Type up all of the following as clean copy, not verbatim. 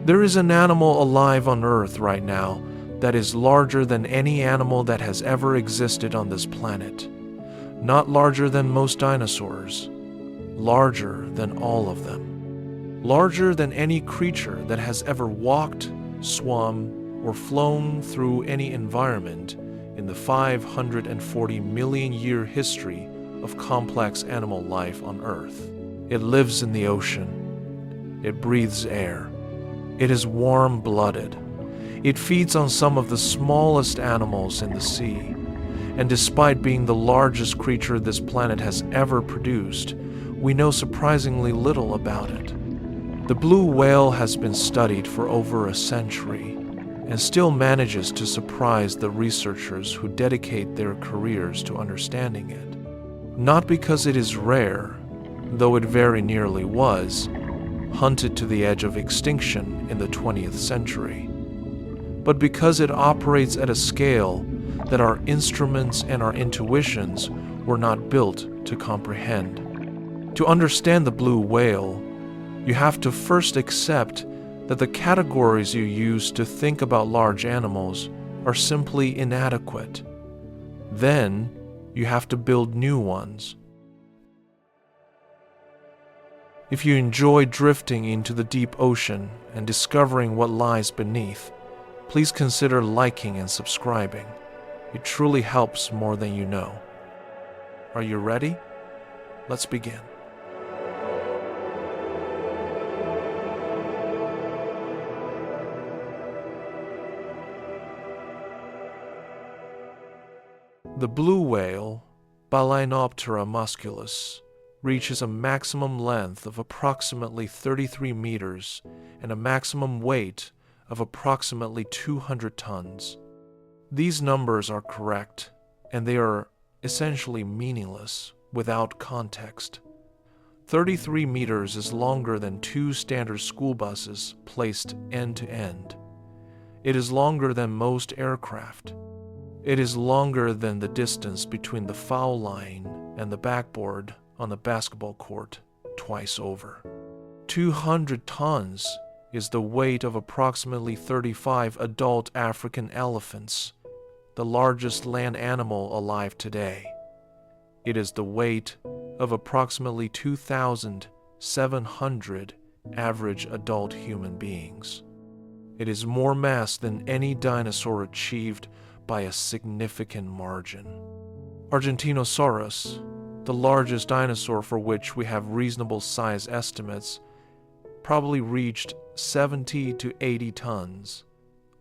There is an animal alive on Earth right now that is larger than any animal that has ever existed on this planet. Not larger than most dinosaurs, larger than all of them. Larger than any creature that has ever walked, swum, or flown through any environment in the 540 million year history of complex animal life on Earth. It lives in the ocean. It breathes air. It is warm-blooded. It feeds on some of the smallest animals in the sea. And despite being the largest creature this planet has ever produced, we know surprisingly little about it. The blue whale has been studied for over a century and still manages to surprise the researchers who dedicate their careers to understanding it. Not because it is rare, though it very nearly was, hunted to the edge of extinction in the 20th century, but because it operates at a scale that our instruments and our intuitions were not built to comprehend. To understand the blue whale, you have to first accept that the categories you use to think about large animals are simply inadequate. Then, you have to build new ones. If you enjoy drifting into the deep ocean and discovering what lies beneath, please consider liking and subscribing. It truly helps more than you know. Are you ready? Let's begin. The blue whale, Balaenoptera musculus, reaches a maximum length of approximately 33 meters and a maximum weight of approximately 200 tons. These numbers are correct, and they are essentially meaningless without context. 33 meters is longer than 2 standard school buses placed end to end. It is longer than most aircraft. It is longer than the distance between the foul line and the backboard on the basketball court twice over. 200 tons is the weight of approximately 35 adult African elephants, the largest land animal alive today. It is the weight of approximately 2,700 average adult human beings. It is more mass than any dinosaur achieved by a significant margin. Argentinosaurus, the largest dinosaur for which we have reasonable size estimates, probably reached 70 to 80 tons,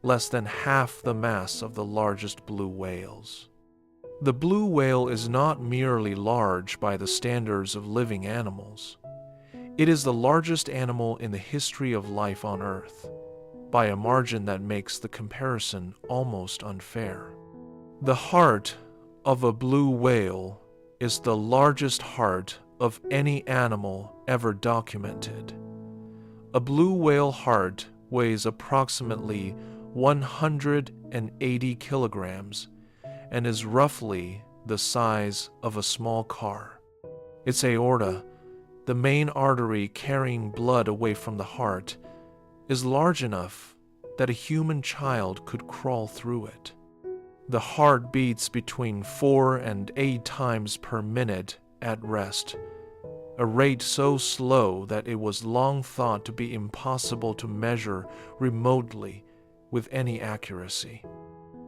less than half the mass of the largest blue whales. The blue whale is not merely large by the standards of living animals. It is the largest animal in the history of life on Earth, by a margin that makes the comparison almost unfair. The heart of a blue whale is the largest heart of any animal ever documented. A blue whale heart weighs approximately 180 kilograms and is roughly the size of a small car. Its aorta, the main artery carrying blood away from the heart, is large enough that a human child could crawl through it. The heart beats between 4 and 8 times per minute at rest, a rate so slow that it was long thought to be impossible to measure remotely with any accuracy.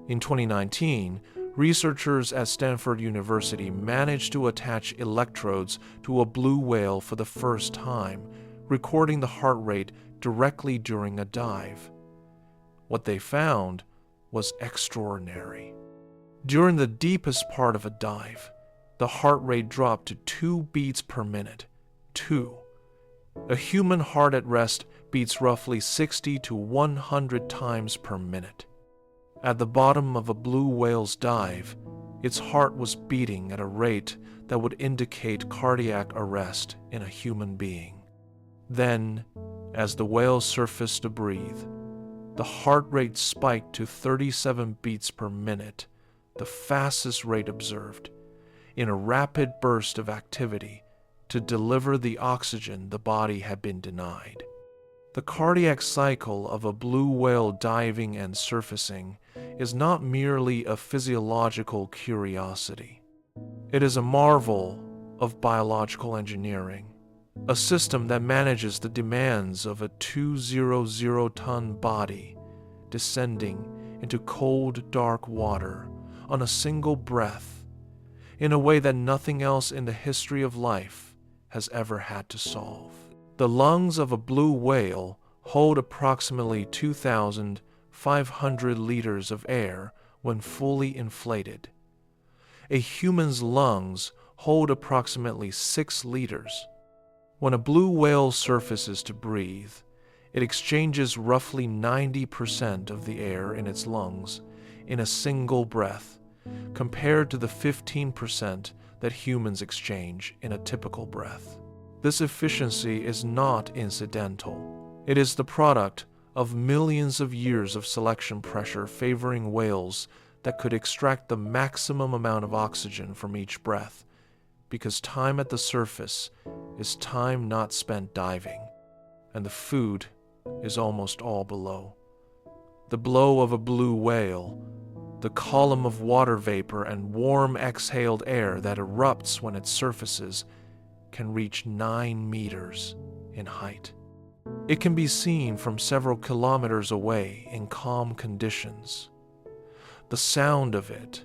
In 2019, researchers at Stanford University managed to attach electrodes to a blue whale for the first time, recording the heart rate directly during a dive. What they found was extraordinary. During the deepest part of a dive, the heart rate dropped to 2 beats per minute. 2. A human heart at rest beats roughly 60 to 100 times per minute. At the bottom of a blue whale's dive, its heart was beating at a rate that would indicate cardiac arrest in a human being. Then, as the whale surfaced to breathe, the heart rate spiked to 37 beats per minute, the fastest rate observed, in a rapid burst of activity to deliver the oxygen the body had been denied. The cardiac cycle of a blue whale diving and surfacing is not merely a physiological curiosity. It is a marvel of biological engineering, a system that manages the demands of a 200-ton body descending into cold, dark water on a single breath in a way that nothing else in the history of life has ever had to solve. The lungs of a blue whale hold approximately 2,500 liters of air when fully inflated. A human's lungs hold approximately 6 liters. When a blue whale surfaces to breathe, it exchanges roughly 90% of the air in its lungs in a single breath, compared to the 15% that humans exchange in a typical breath. This efficiency is not incidental. It is the product of millions of years of selection pressure favoring whales that could extract the maximum amount of oxygen from each breath, because time at the surface is time not spent diving, and the food is almost all below. The blow of a blue whale, the column of water vapor and warm exhaled air that erupts when it surfaces, can reach 9 meters in height. It can be seen from several kilometers away in calm conditions. The sound of it,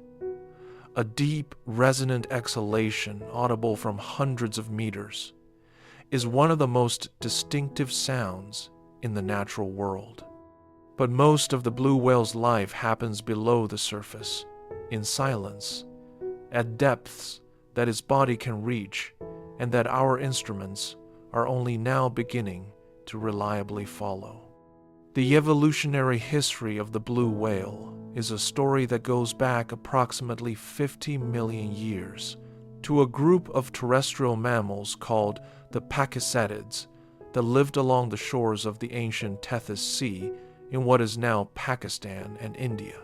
a deep, resonant exhalation audible from hundreds of meters, is one of the most distinctive sounds in the natural world. But most of the blue whale's life happens below the surface, in silence, at depths that its body can reach and that our instruments are only now beginning to reliably follow. The evolutionary history of the blue whale is a story that goes back approximately 50 million years to a group of terrestrial mammals called the pachycetids that lived along the shores of the ancient Tethys Sea in what is now Pakistan and India.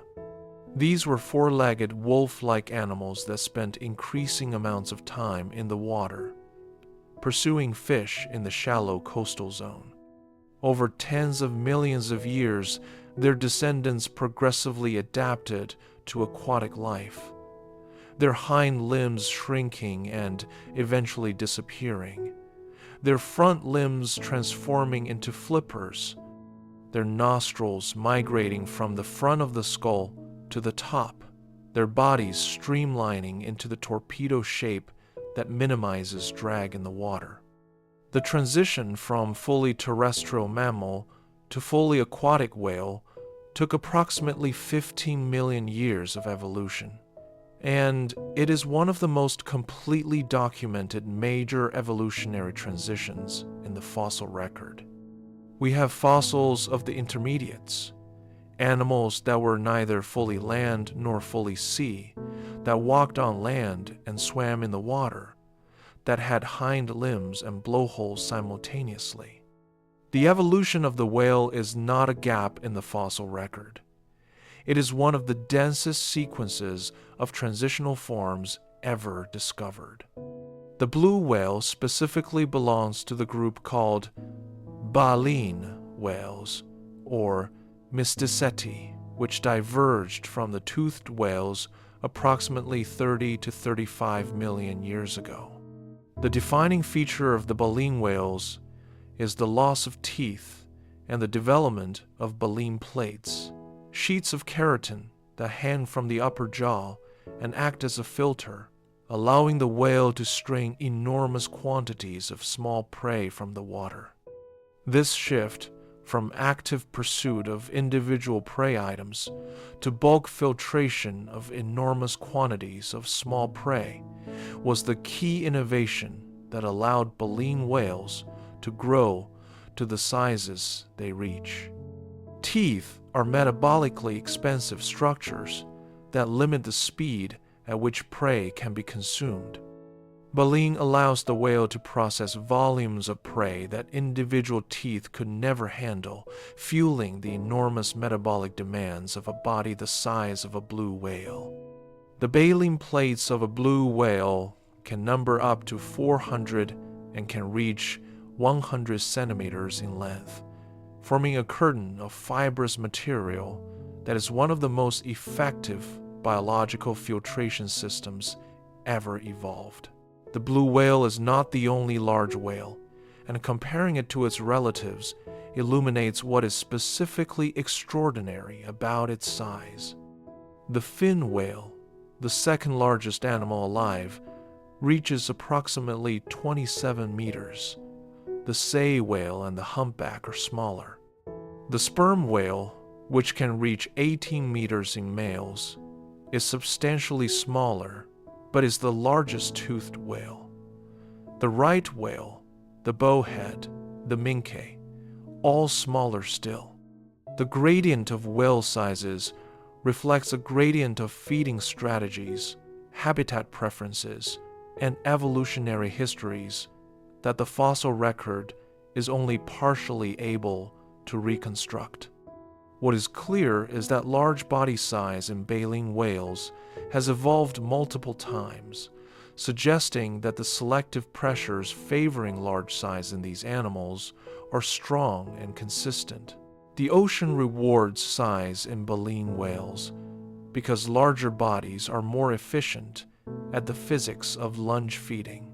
These were four-legged, wolf-like animals that spent increasing amounts of time in the water, pursuing fish in the shallow coastal zone. Over tens of millions of years, their descendants progressively adapted to aquatic life, their hind limbs shrinking and eventually disappearing, their front limbs transforming into flippers, their nostrils migrating from the front of the skull to the top, their bodies streamlining into the torpedo shape that minimizes drag in the water. The transition from fully terrestrial mammal to fully aquatic whale took approximately 15 million years of evolution, and it is one of the most completely documented major evolutionary transitions in the fossil record. We have fossils of the intermediates, animals that were neither fully land nor fully sea, that walked on land and swam in the water, that had hind limbs and blowholes simultaneously. The evolution of the whale is not a gap in the fossil record. It is one of the densest sequences of transitional forms ever discovered. The blue whale specifically belongs to the group called baleen whales, or Mysticeti, which diverged from the toothed whales approximately 30 to 35 million years ago. The defining feature of the baleen whales is the loss of teeth and the development of baleen plates, sheets of keratin that hang from the upper jaw and act as a filter, allowing the whale to string enormous quantities of small prey from the water. This shift from active pursuit of individual prey items to bulk filtration of enormous quantities of small prey was the key innovation that allowed baleen whales to grow to the sizes they reach. Teeth are metabolically expensive structures that limit the speed at which prey can be consumed. Baleen allows the whale to process volumes of prey that individual teeth could never handle, fueling the enormous metabolic demands of a body the size of a blue whale. The baleen plates of a blue whale can number up to 400 and can reach 100 centimeters in length, forming a curtain of fibrous material that is one of the most effective biological filtration systems ever evolved. The blue whale is not the only large whale, and comparing it to its relatives illuminates what is specifically extraordinary about its size. The fin whale, the second largest animal alive, reaches approximately 27 meters. The sei whale and the humpback are smaller. The sperm whale, which can reach 18 meters in males, is substantially smaller, but is the largest toothed whale. The right whale, the bowhead, the minke, all smaller still. The gradient of whale sizes reflects a gradient of feeding strategies, habitat preferences, and evolutionary histories that the fossil record is only partially able to reconstruct. What is clear is that large body size in baleen whales has evolved multiple times, suggesting that the selective pressures favoring large size in these animals are strong and consistent. The ocean rewards size in baleen whales because larger bodies are more efficient at the physics of lunge feeding,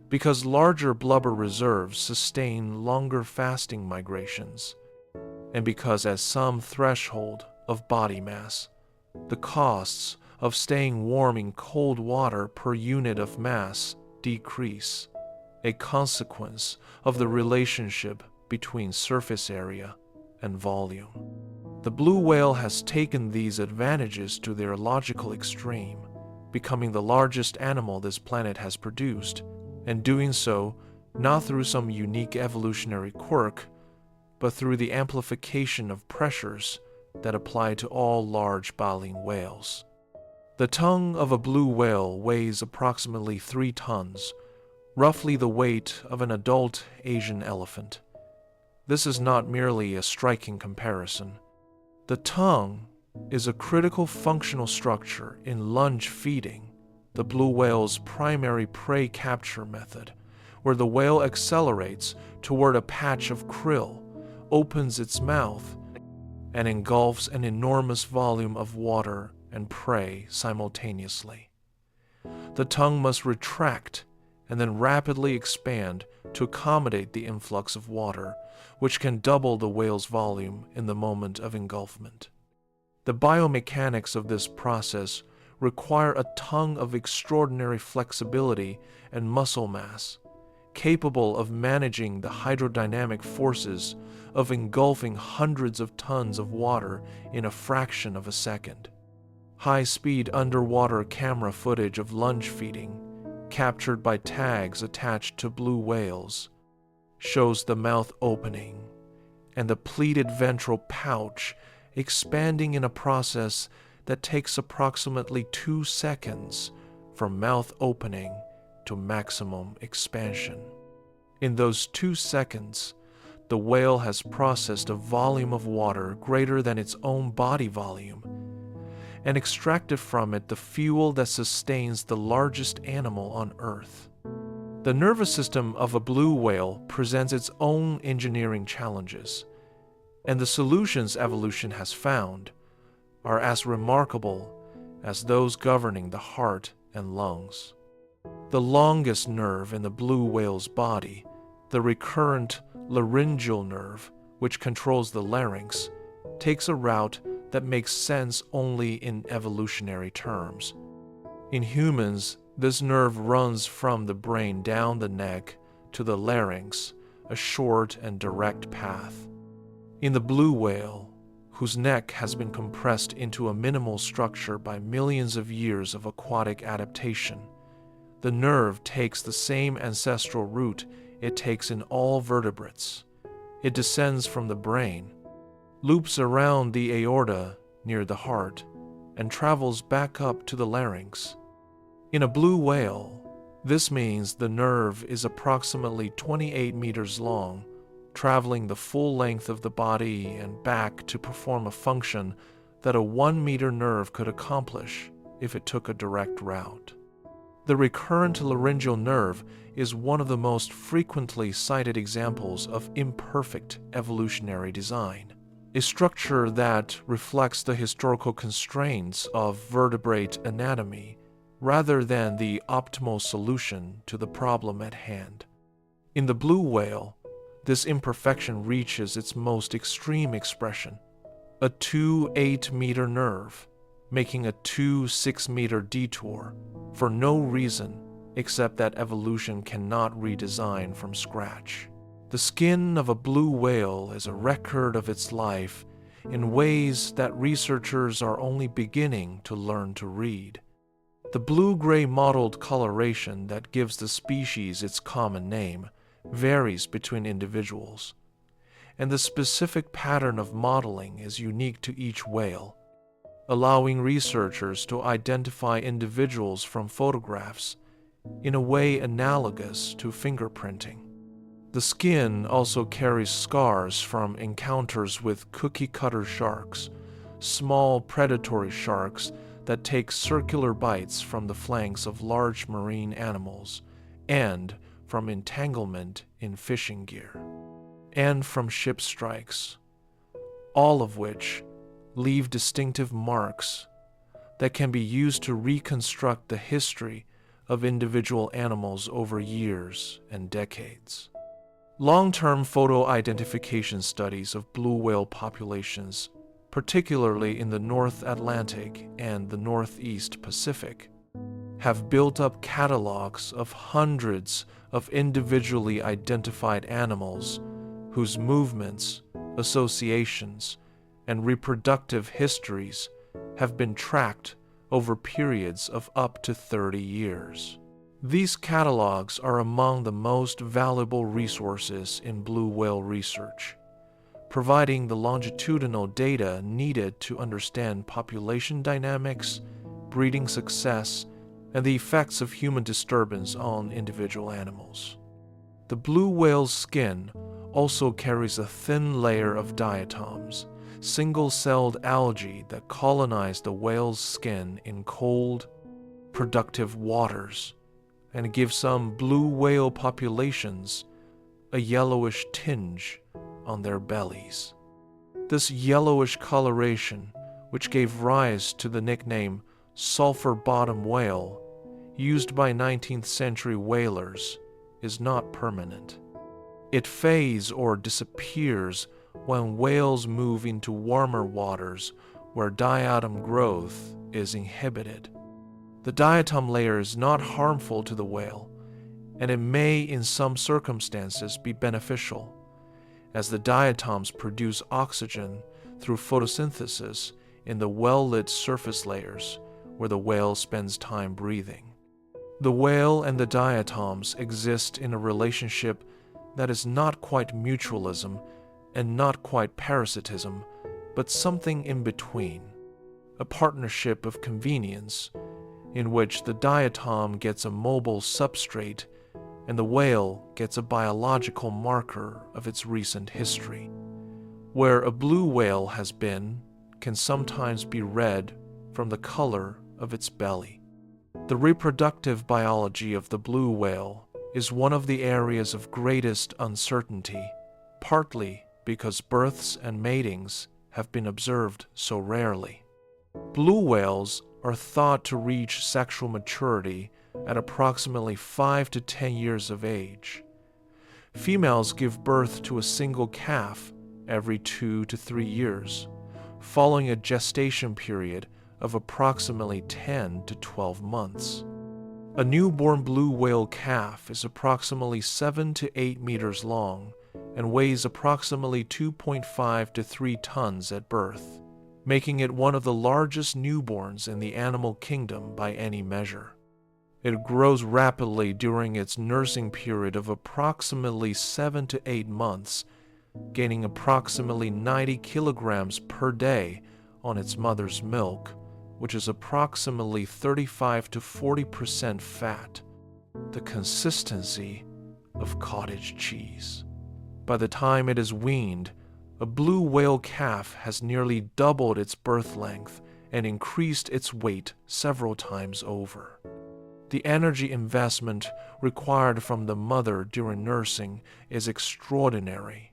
because larger blubber reserves sustain longer fasting migrations, and because at some threshold of body mass, the costs of staying warm in cold water per unit of mass decrease, a consequence of the relationship between surface area and volume. The blue whale has taken these advantages to their logical extreme, becoming the largest animal this planet has produced, and doing so not through some unique evolutionary quirk, but through the amplification of pressures that apply to all large baleen whales. The tongue of a blue whale weighs approximately 3 tons, roughly the weight of an adult Asian elephant. This is not merely a striking comparison. The tongue is a critical functional structure in lunge feeding, the blue whale's primary prey capture method, where the whale accelerates toward a patch of krill, opens its mouth, and engulfs an enormous volume of water and prey simultaneously. The tongue must retract and then rapidly expand to accommodate the influx of water, which can double the whale's volume in the moment of engulfment. The biomechanics of this process require a tongue of extraordinary flexibility and muscle mass, capable of managing the hydrodynamic forces of engulfing hundreds of tons of water in a fraction of a second. High-speed underwater camera footage of lunge feeding, captured by tags attached to blue whales, shows the mouth opening and the pleated ventral pouch expanding in a process that takes approximately 2 seconds from mouth opening to maximum expansion. In those 2 seconds, the whale has processed a volume of water greater than its own body volume and extracted from it the fuel that sustains the largest animal on Earth. The nervous system of a blue whale presents its own engineering challenges, and the solutions evolution has found are as remarkable as those governing the heart and lungs. The longest nerve in the blue whale's body, the recurrent laryngeal nerve, which controls the larynx, takes a route that makes sense only in evolutionary terms. In humans, this nerve runs from the brain down the neck to the larynx, a short and direct path. In the blue whale, whose neck has been compressed into a minimal structure by millions of years of aquatic adaptation, the nerve takes the same ancestral route it takes in all vertebrates. It descends from the brain, loops around the aorta near the heart, and travels back up to the larynx. In a blue whale, this means the nerve is approximately 28 meters long, traveling the full length of the body and back to perform a function that a 1-meter nerve could accomplish if it took a direct route. The recurrent laryngeal nerve is one of the most frequently cited examples of imperfect evolutionary design, a structure that reflects the historical constraints of vertebrate anatomy rather than the optimal solution to the problem at hand. In the blue whale, this imperfection reaches its most extreme expression, a 2-8-meter nerve, making a 2-6-meter detour for no reason except that evolution cannot redesign from scratch. The skin of a blue whale is a record of its life in ways that researchers are only beginning to learn to read. The blue-gray mottled coloration that gives the species its common name varies between individuals, and the specific pattern of mottling is unique to each whale, allowing researchers to identify individuals from photographs in a way analogous to fingerprinting. The skin also carries scars from encounters with cookie-cutter sharks, small predatory sharks that take circular bites from the flanks of large marine animals, and from entanglement in fishing gear, and from ship strikes, all of which leave distinctive marks that can be used to reconstruct the history of individual animals over years and decades. Long-term photo identification studies of blue whale populations, particularly in the North Atlantic and the Northeast Pacific, have built up catalogs of hundreds of individually identified animals whose movements, associations, and reproductive histories have been tracked over periods of up to 30 years. These catalogs are among the most valuable resources in blue whale research, providing the longitudinal data needed to understand population dynamics, breeding success, and the effects of human disturbance on individual animals. The blue whale's skin also carries a thin layer of diatoms, single-celled algae that colonize the whale's skin in cold, productive waters and give some blue whale populations a yellowish tinge on their bellies. This yellowish coloration, which gave rise to the nickname sulfur bottom whale, used by 19th century whalers, is not permanent. It fades or disappears when whales move into warmer waters where diatom growth is inhibited. The diatom layer is not harmful to the whale, and it may in some circumstances be beneficial, as the diatoms produce oxygen through photosynthesis in the well-lit surface layers where the whale spends time breathing. The whale and the diatoms exist in a relationship that is not quite mutualism and not quite parasitism, but something in between, a partnership of convenience in which the diatom gets a mobile substrate and the whale gets a biological marker of its recent history. Where a blue whale has been can sometimes be read from the color of its belly. The reproductive biology of the blue whale is one of the areas of greatest uncertainty, partly because births and matings have been observed so rarely. Blue whales are thought to reach sexual maturity at approximately 5 to 10 years of age. Females give birth to a single calf every 2 to 3 years, following a gestation period of approximately 10 to 12 months. A newborn blue whale calf is approximately 7 to 8 meters long and weighs approximately 2.5 to 3 tons at birth, making it one of the largest newborns in the animal kingdom by any measure. It grows rapidly during its nursing period of approximately 7 to 8 months, gaining approximately 90 kilograms per day on its mother's milk, which is approximately 35 to 40% fat, the consistency of cottage cheese. By the time it is weaned, a blue whale calf has nearly doubled its birth length and increased its weight several times over. The energy investment required from the mother during nursing is extraordinary.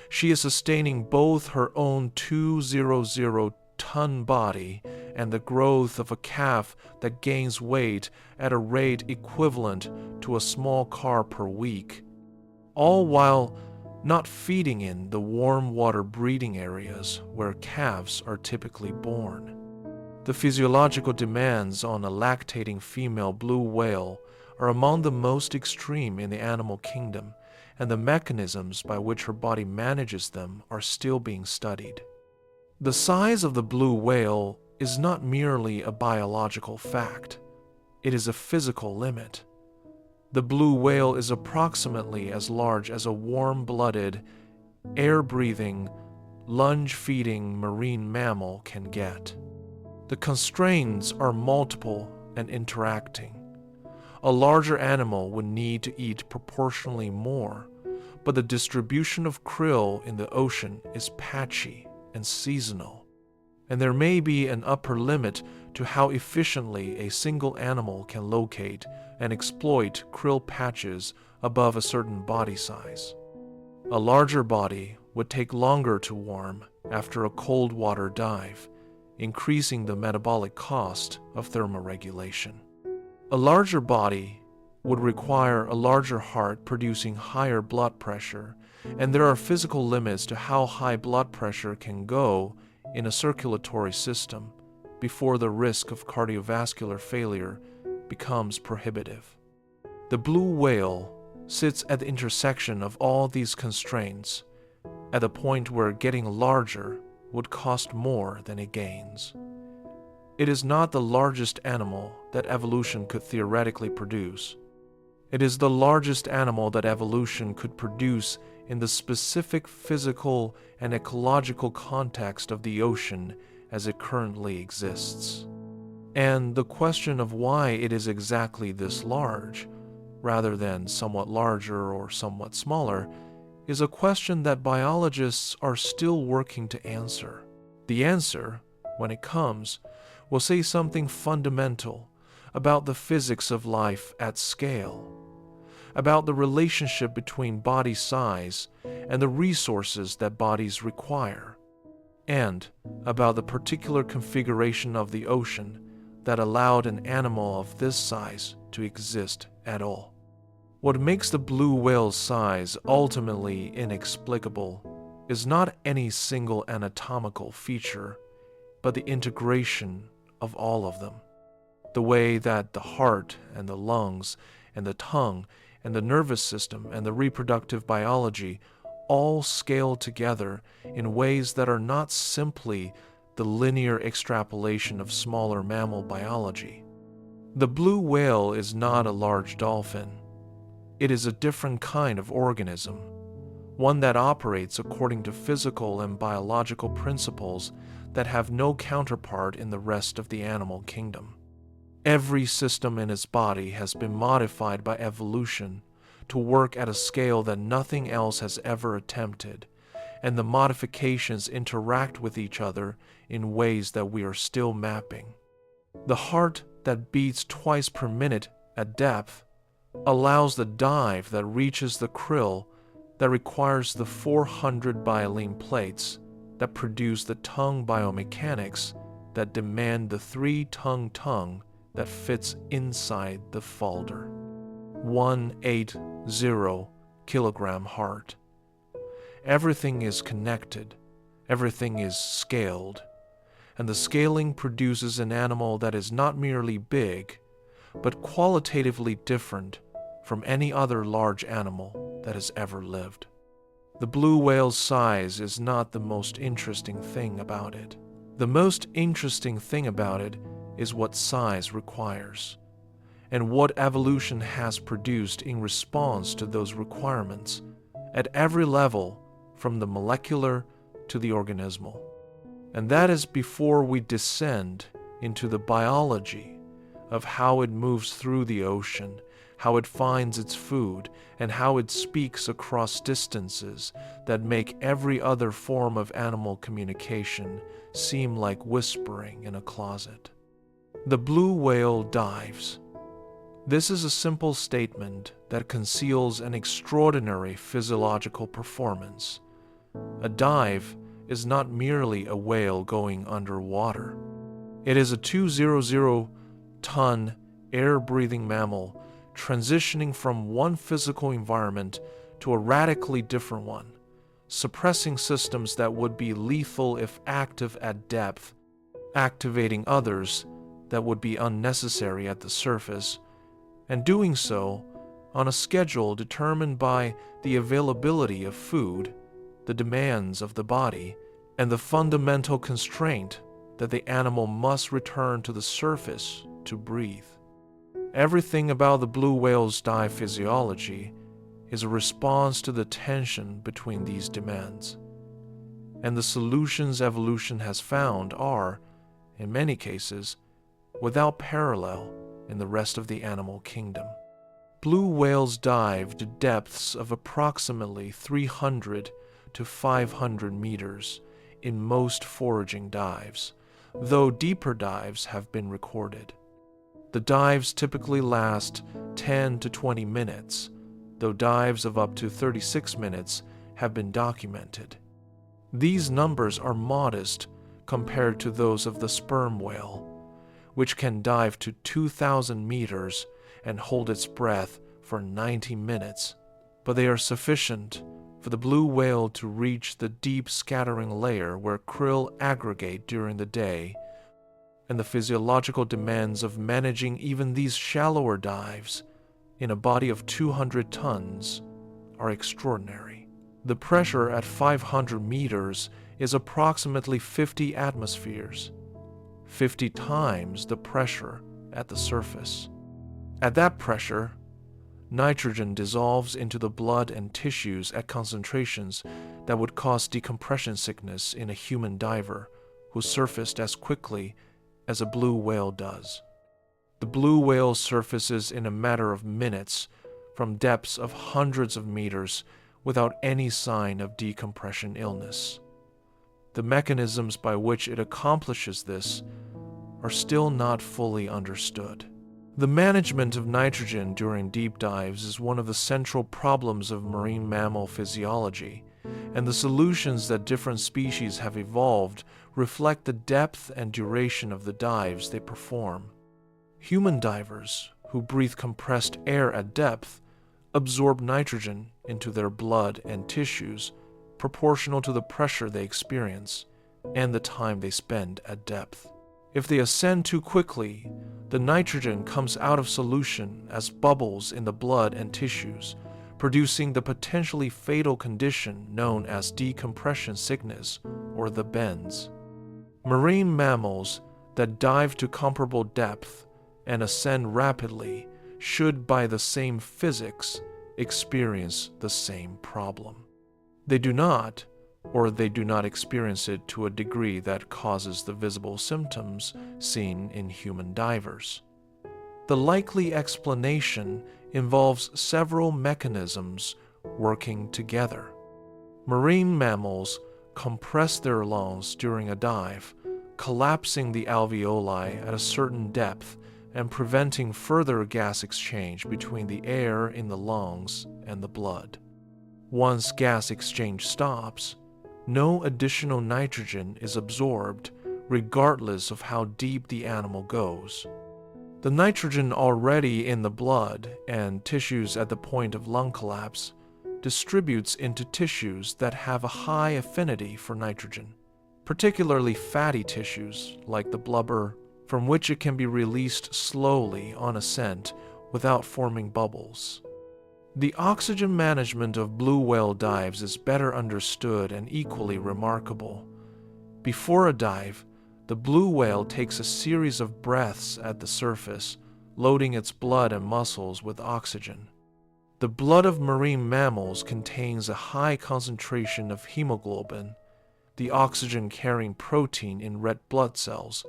She is sustaining both her own 200-ton body and the growth of a calf that gains weight at a rate equivalent to a small car per week, all while not feeding in the warm water breeding areas where calves are typically born. The physiological demands on a lactating female blue whale are among the most extreme in the animal kingdom, and the mechanisms by which her body manages them are still being studied. The size of the blue whale is not merely a biological fact, it is a physical limit. The blue whale is approximately as large as a warm-blooded, air-breathing, lunge-feeding marine mammal can get. The constraints are multiple and interacting. A larger animal would need to eat proportionally more, but the distribution of krill in the ocean is patchy and seasonal, and there may be an upper limit to how efficiently a single animal can locate and exploit krill patches above a certain body size. A larger body would take longer to warm after a cold water dive, increasing the metabolic cost of thermoregulation. A larger body would require a larger heart producing higher blood pressure, and there are physical limits to how high blood pressure can go in a circulatory system before the risk of cardiovascular failure becomes prohibitive. The blue whale sits at the intersection of all these constraints, at the point where getting larger would cost more than it gains. It is not the largest animal that evolution could theoretically produce. It is the largest animal that evolution could produce in the specific physical and ecological context of the ocean as it currently exists. And the question of why it is exactly this large, rather than somewhat larger or somewhat smaller, is a question that biologists are still working to answer. The answer, when it comes, will say something fundamental about the physics of life at scale, about the relationship between body size and the resources that bodies require, and about the particular configuration of the ocean that allowed an animal of this size to exist at all. What makes the blue whale's size ultimately inexplicable is not any single anatomical feature, but the integration of all of them. The way that the heart and the lungs and the tongue and the nervous system and the reproductive biology all scale together in ways that are not simply the linear extrapolation of smaller mammal biology. The blue whale is not a large dolphin. It is a different kind of organism, one that operates according to physical and biological principles that have no counterpart in the rest of the animal kingdom. Every system in its body has been modified by evolution to work at a scale that nothing else has ever attempted, and the modifications interact with each other in ways that we are still mapping. The heart that beats twice per minute at depth allows the dive that reaches the krill that requires the 400 baleen plates that produce the tongue biomechanics that demand the 3-tongue tongue that fits inside the falder. 180-kilogram heart. Everything is connected, everything is scaled, and the scaling produces an animal that is not merely big, but qualitatively different from any other large animal that has ever lived. The blue whale's size is not the most interesting thing about it. The most interesting thing about it is what size requires, and what evolution has produced in response to those requirements at every level from the molecular to the organismal. And that is before we descend into the biology of how it moves through the ocean, how it finds its food, and how it speaks across distances that make every other form of animal communication seem like whispering in a closet. The blue whale dives. This is a simple statement that conceals an extraordinary physiological performance. A dive is not merely a whale going underwater. It is a 200-ton air-breathing mammal transitioning from one physical environment to a radically different one, suppressing systems that would be lethal if active at depth, activating others that would be unnecessary at the surface, and doing so on a schedule determined by the availability of food, the demands of the body, and the fundamental constraint that the animal must return to the surface to breathe. Everything about the blue whale's dive physiology is a response to the tension between these demands, and the solutions evolution has found are, in many cases, without parallel in the rest of the animal kingdom. Blue whales dive to depths of approximately 300 to 500 meters in most foraging dives, though deeper dives have been recorded. The dives typically last 10 to 20 minutes, though dives of up to 36 minutes have been documented. These numbers are modest compared to those of the sperm whale, which can dive to 2,000 meters and hold its breath for 90 minutes, but they are sufficient for the blue whale to reach the deep scattering layer where krill aggregate during the day, and the physiological demands of managing even these shallower dives in a body of 200 tons are extraordinary. The pressure at 500 meters is approximately 50 atmospheres, 50 times the pressure at the surface. At that pressure, nitrogen dissolves into the blood and tissues at concentrations that would cause decompression sickness in a human diver who surfaced as quickly as a blue whale does. The blue whale surfaces in a matter of minutes from depths of hundreds of meters without any sign of decompression illness. The mechanisms by which it accomplishes this are still not fully understood. The management of nitrogen during deep dives is one of the central problems of marine mammal physiology, and the solutions that different species have evolved reflect the depth and duration of the dives they perform. Human divers, who breathe compressed air at depth, absorb nitrogen into their blood and tissues proportional to the pressure they experience and the time they spend at depth. If they ascend too quickly, the nitrogen comes out of solution as bubbles in the blood and tissues, producing the potentially fatal condition known as decompression sickness, or the bends. Marine mammals that dive to comparable depth and ascend rapidly should, by the same physics, experience the same problem. They do not, or they do not experience it to a degree that causes the visible symptoms seen in human divers. The likely explanation involves several mechanisms working together. Marine mammals compress their lungs during a dive, collapsing the alveoli at a certain depth and preventing further gas exchange between the air in the lungs and the blood. Once gas exchange stops, no additional nitrogen is absorbed regardless of how deep the animal goes. The nitrogen already in the blood and tissues at the point of lung collapse distributes into tissues that have a high affinity for nitrogen, particularly fatty tissues like the blubber, from which it can be released slowly on ascent without forming bubbles. The oxygen management of blue whale dives is better understood and equally remarkable. Before a dive, the blue whale takes a series of breaths at the surface, loading its blood and muscles with oxygen. The blood of marine mammals contains a high concentration of hemoglobin, the oxygen-carrying protein in red blood cells,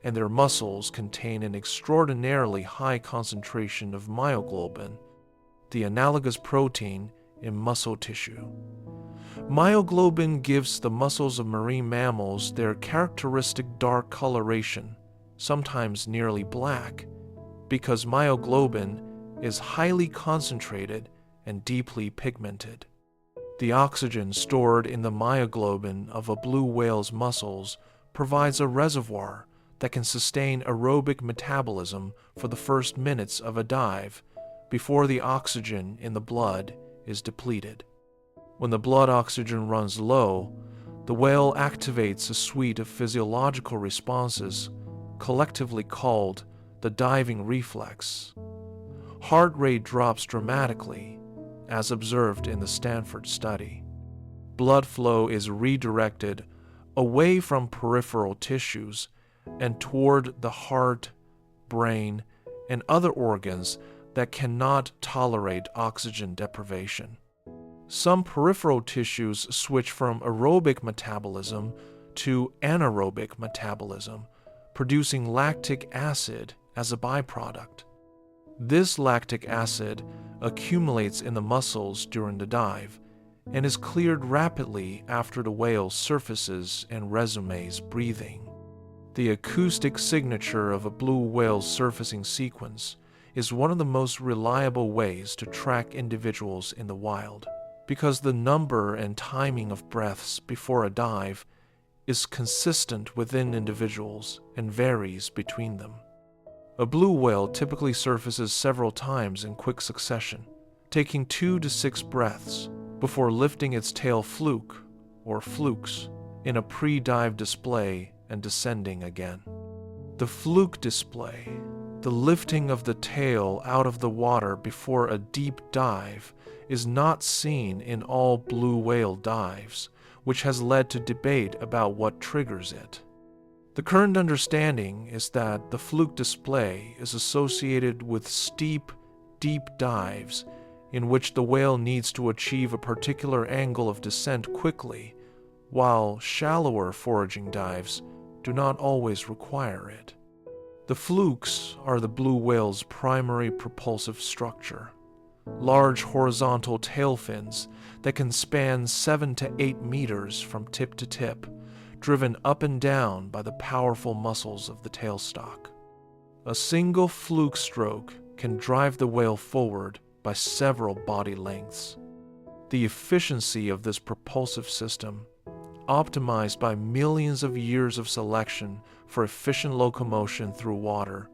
and their muscles contain an extraordinarily high concentration of myoglobin, the analogous protein in muscle tissue. Myoglobin gives the muscles of marine mammals their characteristic dark coloration, sometimes nearly black, because myoglobin is highly concentrated and deeply pigmented. The oxygen stored in the myoglobin of a blue whale's muscles provides a reservoir that can sustain aerobic metabolism for the first minutes of a dive before the oxygen in the blood is depleted. When the blood oxygen runs low, the whale activates a suite of physiological responses collectively called the diving reflex. Heart rate drops dramatically, as observed in the Stanford study. Blood flow is redirected away from peripheral tissues and toward the heart, brain, and other organs that cannot tolerate oxygen deprivation. Some peripheral tissues switch from aerobic metabolism to anaerobic metabolism, producing lactic acid as a byproduct. This lactic acid accumulates in the muscles during the dive and is cleared rapidly after the whale surfaces and resumes breathing. The acoustic signature of a blue whale's surfacing sequence is one of the most reliable ways to track individuals in the wild, because the number and timing of breaths before a dive is consistent within individuals and varies between them. A blue whale typically surfaces several times in quick succession, taking 2 to 6 breaths before lifting its tail fluke or flukes in a pre-dive display and descending again. The fluke display, the lifting of the tail out of the water before a deep dive, is not seen in all blue whale dives, which has led to debate about what triggers it. The current understanding is that the fluke display is associated with steep, deep dives in which the whale needs to achieve a particular angle of descent quickly, while shallower foraging dives do not always require it. The flukes are the blue whale's primary propulsive structure, large horizontal tail fins that can span 7 to 8 meters from tip to tip, driven up and down by the powerful muscles of the tailstock. A single fluke stroke can drive the whale forward by several body lengths. The efficiency of this propulsive system, optimized by millions of years of selection for efficient locomotion through water,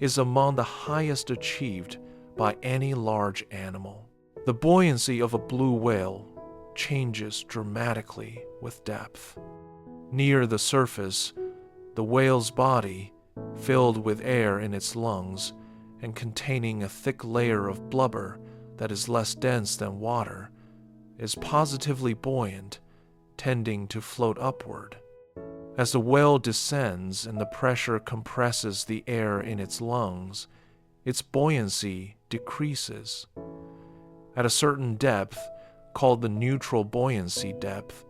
is among the highest achieved by any large animal. The buoyancy of a blue whale changes dramatically with depth. Near the surface, the whale's body, filled with air in its lungs and containing a thick layer of blubber that is less dense than water, is positively buoyant, tending to float upward. As the whale descends and the pressure compresses the air in its lungs, its buoyancy decreases. At a certain depth, called the neutral buoyancy depth,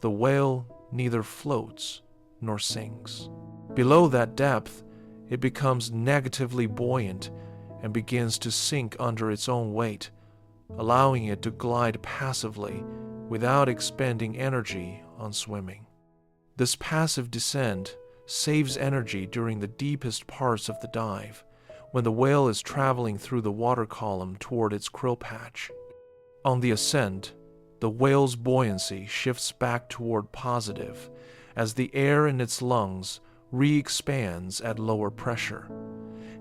the whale neither floats nor sinks. Below that depth, it becomes negatively buoyant and begins to sink under its own weight, allowing it to glide passively without expending energy on swimming. This passive descent saves energy during the deepest parts of the dive, when the whale is traveling through the water column toward its krill patch. On the ascent, the whale's buoyancy shifts back toward positive as the air in its lungs re-expands at lower pressure,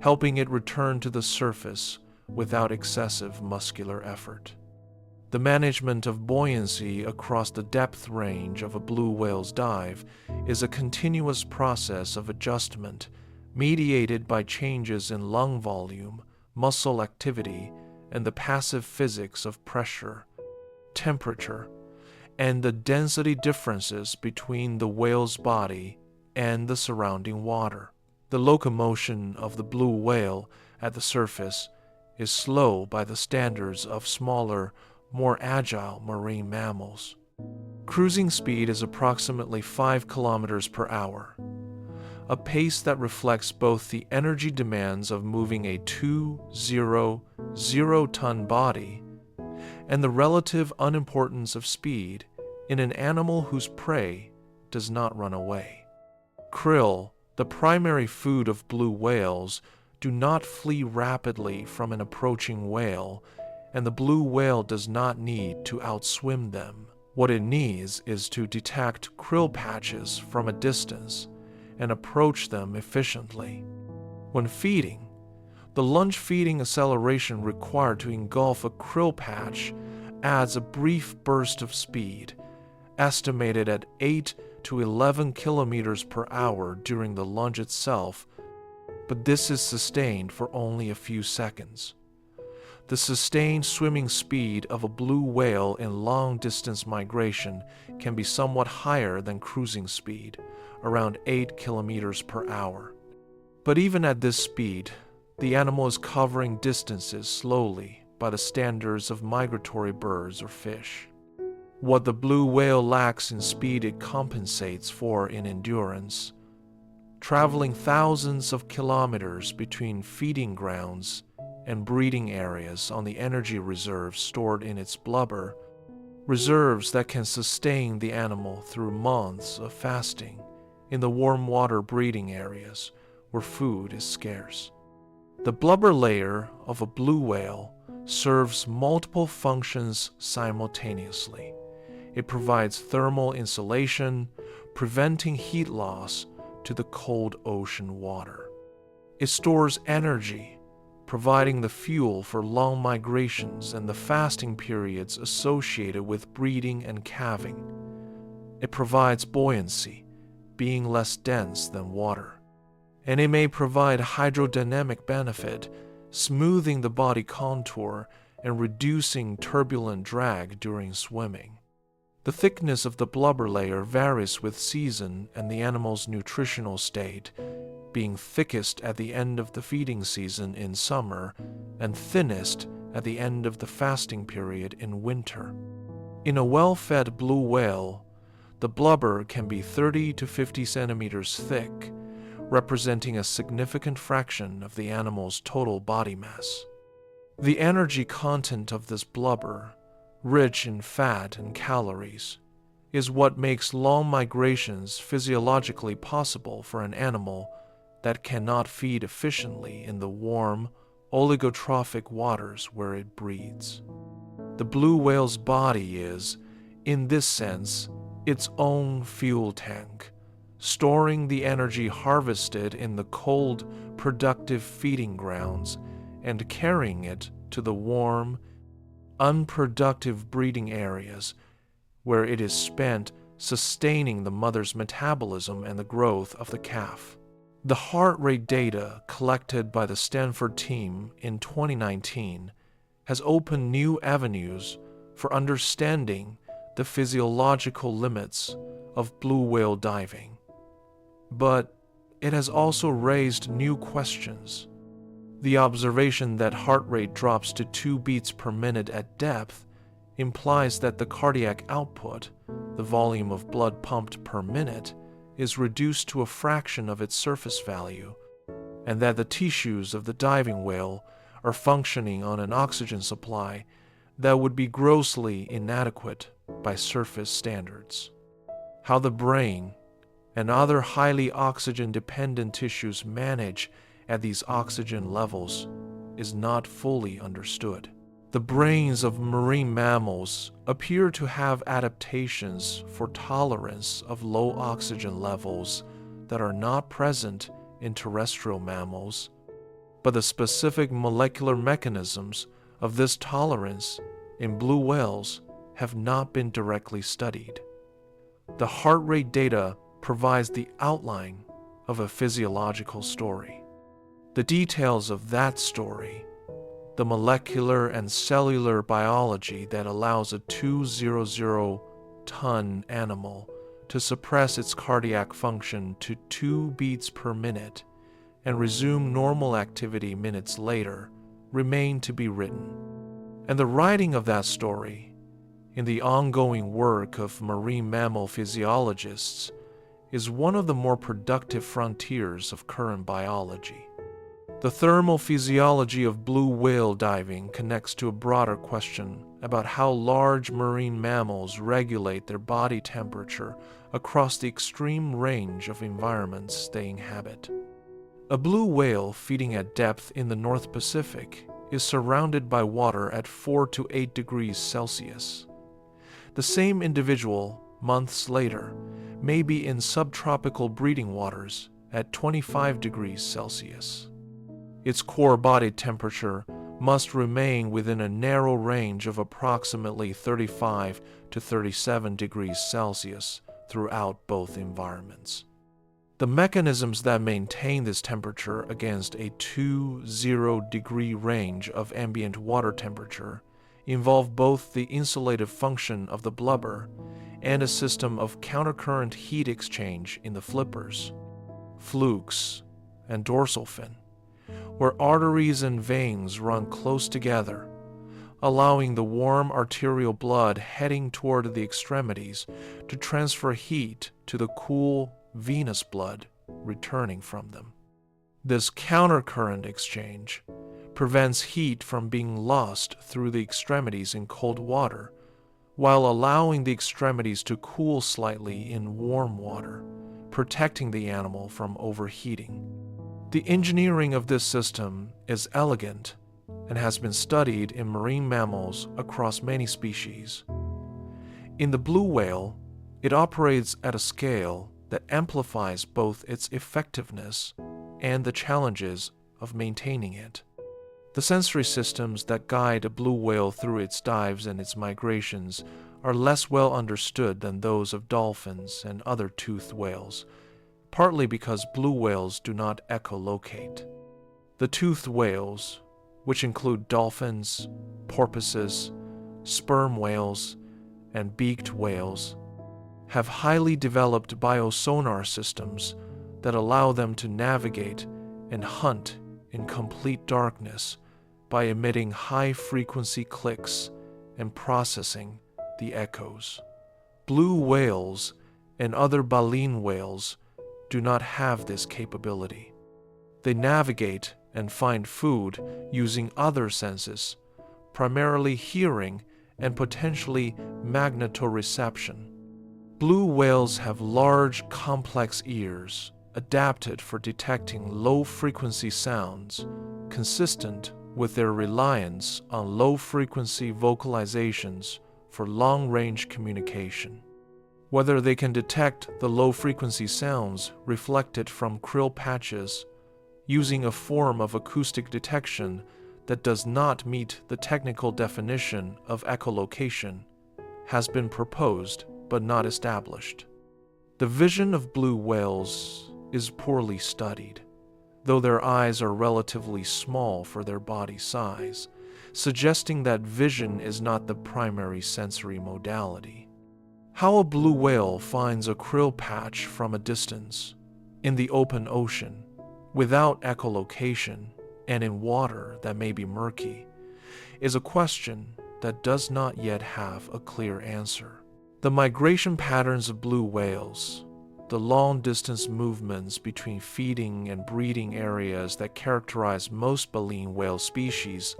helping it return to the surface without excessive muscular effort. The management of buoyancy across the depth range of a blue whale's dive is a continuous process of adjustment mediated by changes in lung volume, muscle activity, and the passive physics of pressure, temperature, and the density differences between the whale's body and the surrounding water. The locomotion of the blue whale at the surface is slow by the standards of smaller, more agile marine mammals. Cruising speed is approximately 5 kilometers per hour, a pace that reflects both the energy demands of moving a 200-ton body and the relative unimportance of speed in an animal whose prey does not run away. Krill, the primary food of blue whales, do not flee rapidly from an approaching whale, and the blue whale does not need to outswim them. What it needs is to detect krill patches from a distance and approach them efficiently. When feeding, the lunge feeding acceleration required to engulf a krill patch adds a brief burst of speed, estimated at 8 to 11 kilometers per hour during the lunge itself, but this is sustained for only a few seconds. The sustained swimming speed of a blue whale in long-distance migration can be somewhat higher than cruising speed, around 8 kilometers per hour. But even at this speed, the animal is covering distances slowly by the standards of migratory birds or fish. What the blue whale lacks in speed, it compensates for in endurance. Traveling thousands of kilometers between feeding grounds and breeding areas on the energy reserves stored in its blubber, reserves that can sustain the animal through months of fasting in the warm water breeding areas where food is scarce. The blubber layer of a blue whale serves multiple functions simultaneously. It provides thermal insulation, preventing heat loss to the cold ocean water. It stores energy, providing the fuel for long migrations and the fasting periods associated with breeding and calving. It provides buoyancy, being less dense than water. And it may provide hydrodynamic benefit, smoothing the body contour and reducing turbulent drag during swimming. The thickness of the blubber layer varies with season and the animal's nutritional state, being thickest at the end of the feeding season in summer and thinnest at the end of the fasting period in winter. In a well-fed blue whale, the blubber can be 30 to 50 centimeters thick, representing a significant fraction of the animal's total body mass. The energy content of this blubber, rich in fat and calories, is what makes long migrations physiologically possible for an animal that cannot feed efficiently in the warm, oligotrophic waters where it breeds. The blue whale's body is, in this sense, its own fuel tank, storing the energy harvested in the cold, productive feeding grounds and carrying it to the warm, unproductive breeding areas where it is spent sustaining the mother's metabolism and the growth of the calf. The heart rate data collected by the Stanford team in 2019 has opened new avenues for understanding the physiological limits of blue whale diving. But it has also raised new questions. The observation that heart rate drops to 2 beats per minute at depth implies that the cardiac output, the volume of blood pumped per minute, is reduced to a fraction of its surface value, and that the tissues of the diving whale are functioning on an oxygen supply that would be grossly inadequate by surface standards. How the brain and other highly oxygen-dependent tissues manage at these oxygen levels is not fully understood. The brains of marine mammals appear to have adaptations for tolerance of low oxygen levels that are not present in terrestrial mammals, but the specific molecular mechanisms of this tolerance in blue whales have not been directly studied. The heart rate data provides the outline of a physiological story. The details of that story, the molecular and cellular biology that allows a 200-ton animal to suppress its cardiac function to 2 beats per minute and resume normal activity minutes later, remain to be written. And the writing of that story, in the ongoing work of marine mammal physiologists, is one of the more productive frontiers of current biology. The thermal physiology of blue whale diving connects to a broader question about how large marine mammals regulate their body temperature across the extreme range of environments they inhabit. A blue whale feeding at depth in the North Pacific is surrounded by water at 4 to 8 degrees Celsius. The same individual, months later, may be in subtropical breeding waters at 25 degrees Celsius. Its core body temperature must remain within a narrow range of approximately 35 to 37 degrees Celsius throughout both environments. The mechanisms that maintain this temperature against a 2–0 degree range of ambient water temperature involve both the insulative function of the blubber and a system of countercurrent heat exchange in the flippers, flukes, and dorsal fin, where arteries and veins run close together, allowing the warm arterial blood heading toward the extremities to transfer heat to the cool venous blood returning from them. This countercurrent exchange prevents heat from being lost through the extremities in cold water, while allowing the extremities to cool slightly in warm water, protecting the animal from overheating. The engineering of this system is elegant and has been studied in marine mammals across many species. In the blue whale, it operates at a scale that amplifies both its effectiveness and the challenges of maintaining it. The sensory systems that guide a blue whale through its dives and its migrations are less well understood than those of dolphins and other toothed whales, partly because blue whales do not echolocate. The toothed whales, which include dolphins, porpoises, sperm whales, and beaked whales, have highly developed biosonar systems that allow them to navigate and hunt in complete darkness by emitting high-frequency clicks and processing the echoes. Blue whales and other baleen whales do not have this capability. They navigate and find food using other senses, primarily hearing and potentially magnetoreception. Blue whales have large, complex ears adapted for detecting low-frequency sounds, consistent with their reliance on low-frequency vocalizations for long-range communication. Whether they can detect the low-frequency sounds reflected from krill patches using a form of acoustic detection that does not meet the technical definition of echolocation has been proposed but not established. The vision of blue whales is poorly studied, though their eyes are relatively small for their body size, suggesting that vision is not the primary sensory modality. How a blue whale finds a krill patch from a distance, in the open ocean, without echolocation, and in water that may be murky, is a question that does not yet have a clear answer. The migration patterns of blue whales, the long-distance movements between feeding and breeding areas that characterize most baleen whale species,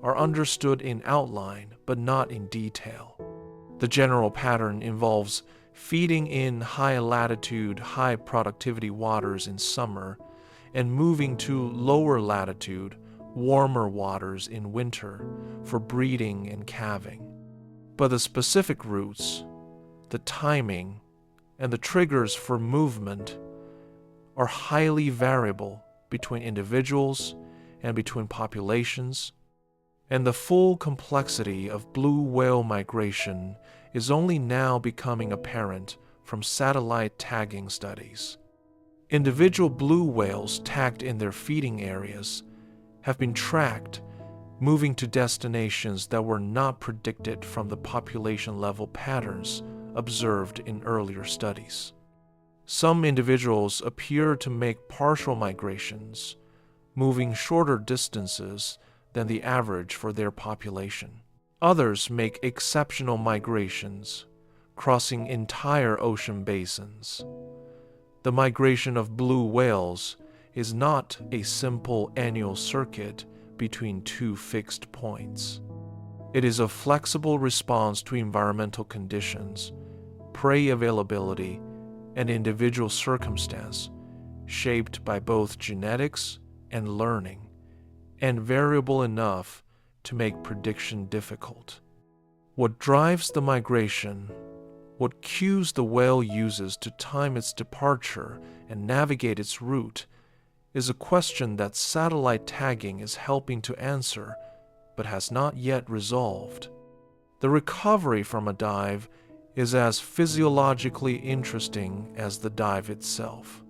are understood in outline but not in detail. The general pattern involves feeding in high-latitude, high-productivity waters in summer and moving to lower-latitude, warmer waters in winter for breeding and calving. But the specific routes, the timing, and the triggers for movement are highly variable between individuals and between populations, and the full complexity of blue whale migration is only now becoming apparent from satellite tagging studies. Individual blue whales tagged in their feeding areas have been tracked moving to destinations that were not predicted from the population-level patterns observed in earlier studies. Some individuals appear to make partial migrations, moving shorter distances than the average for their population. Others make exceptional migrations, crossing entire ocean basins. The migration of blue whales is not a simple annual circuit between two fixed points. It is a flexible response to environmental conditions, prey availability, and individual circumstance, shaped by both genetics and learning, and variable enough to make prediction difficult. What drives the migration, what cues the whale uses to time its departure and navigate its route, is a question that satellite tagging is helping to answer, but has not yet resolved. The recovery from a dive is as physiologically interesting as the dive itself.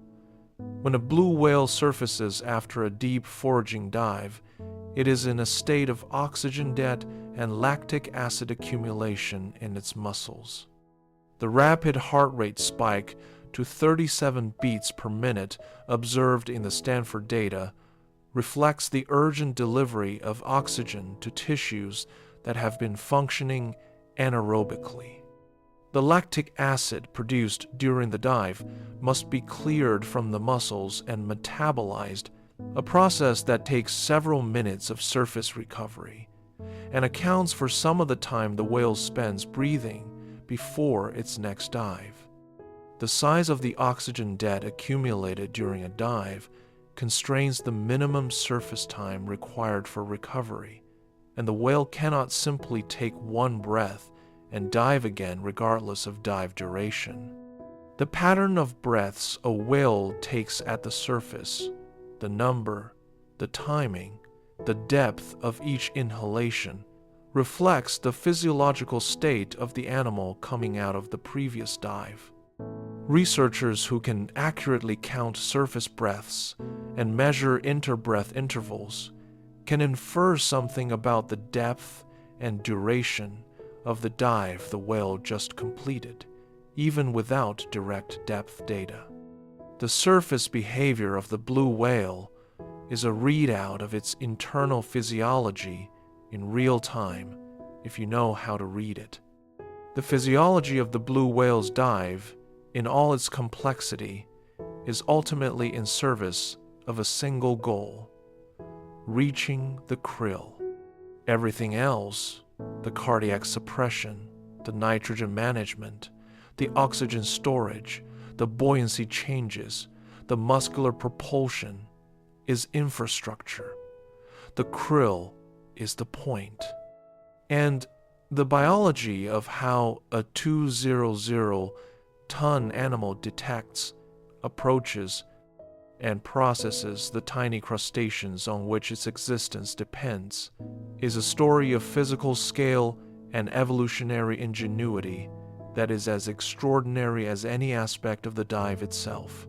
When a blue whale surfaces after a deep foraging dive, it is in a state of oxygen debt and lactic acid accumulation in its muscles. The rapid heart rate spike to 37 beats per minute observed in the Stanford data reflects the urgent delivery of oxygen to tissues that have been functioning anaerobically. The lactic acid produced during the dive must be cleared from the muscles and metabolized, a process that takes several minutes of surface recovery, and accounts for some of the time the whale spends breathing before its next dive. The size of the oxygen debt accumulated during a dive constrains the minimum surface time required for recovery, and the whale cannot simply take one breath and dive again regardless of dive duration. The pattern of breaths a whale takes at the surface, the number, the timing, the depth of each inhalation, reflects the physiological state of the animal coming out of the previous dive. Researchers who can accurately count surface breaths and measure interbreath intervals can infer something about the depth and duration of the dive the whale just completed, even without direct depth data. The surface behavior of the blue whale is a readout of its internal physiology in real time if you know how to read it. The physiology of the blue whale's dive, in all its complexity, is ultimately in service of a single goal: reaching the krill. Everything else, the cardiac suppression, the nitrogen management, the oxygen storage, the buoyancy changes, the muscular propulsion, is infrastructure. The krill is the point. And the biology of how a 200-ton animal detects, approaches, and processes the tiny crustaceans on which its existence depends is a story of physical scale and evolutionary ingenuity that is as extraordinary as any aspect of the dive itself.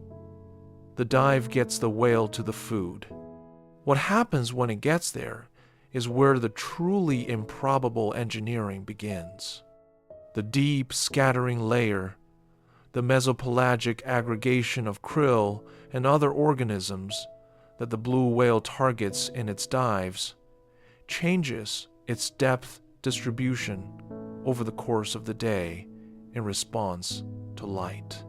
The dive gets the whale to the food. What happens when it gets there is where the truly improbable engineering begins. The deep, scattering layer, the mesopelagic aggregation of krill and other organisms that the blue whale targets in its dives, changes its depth distribution over the course of the day in response to light.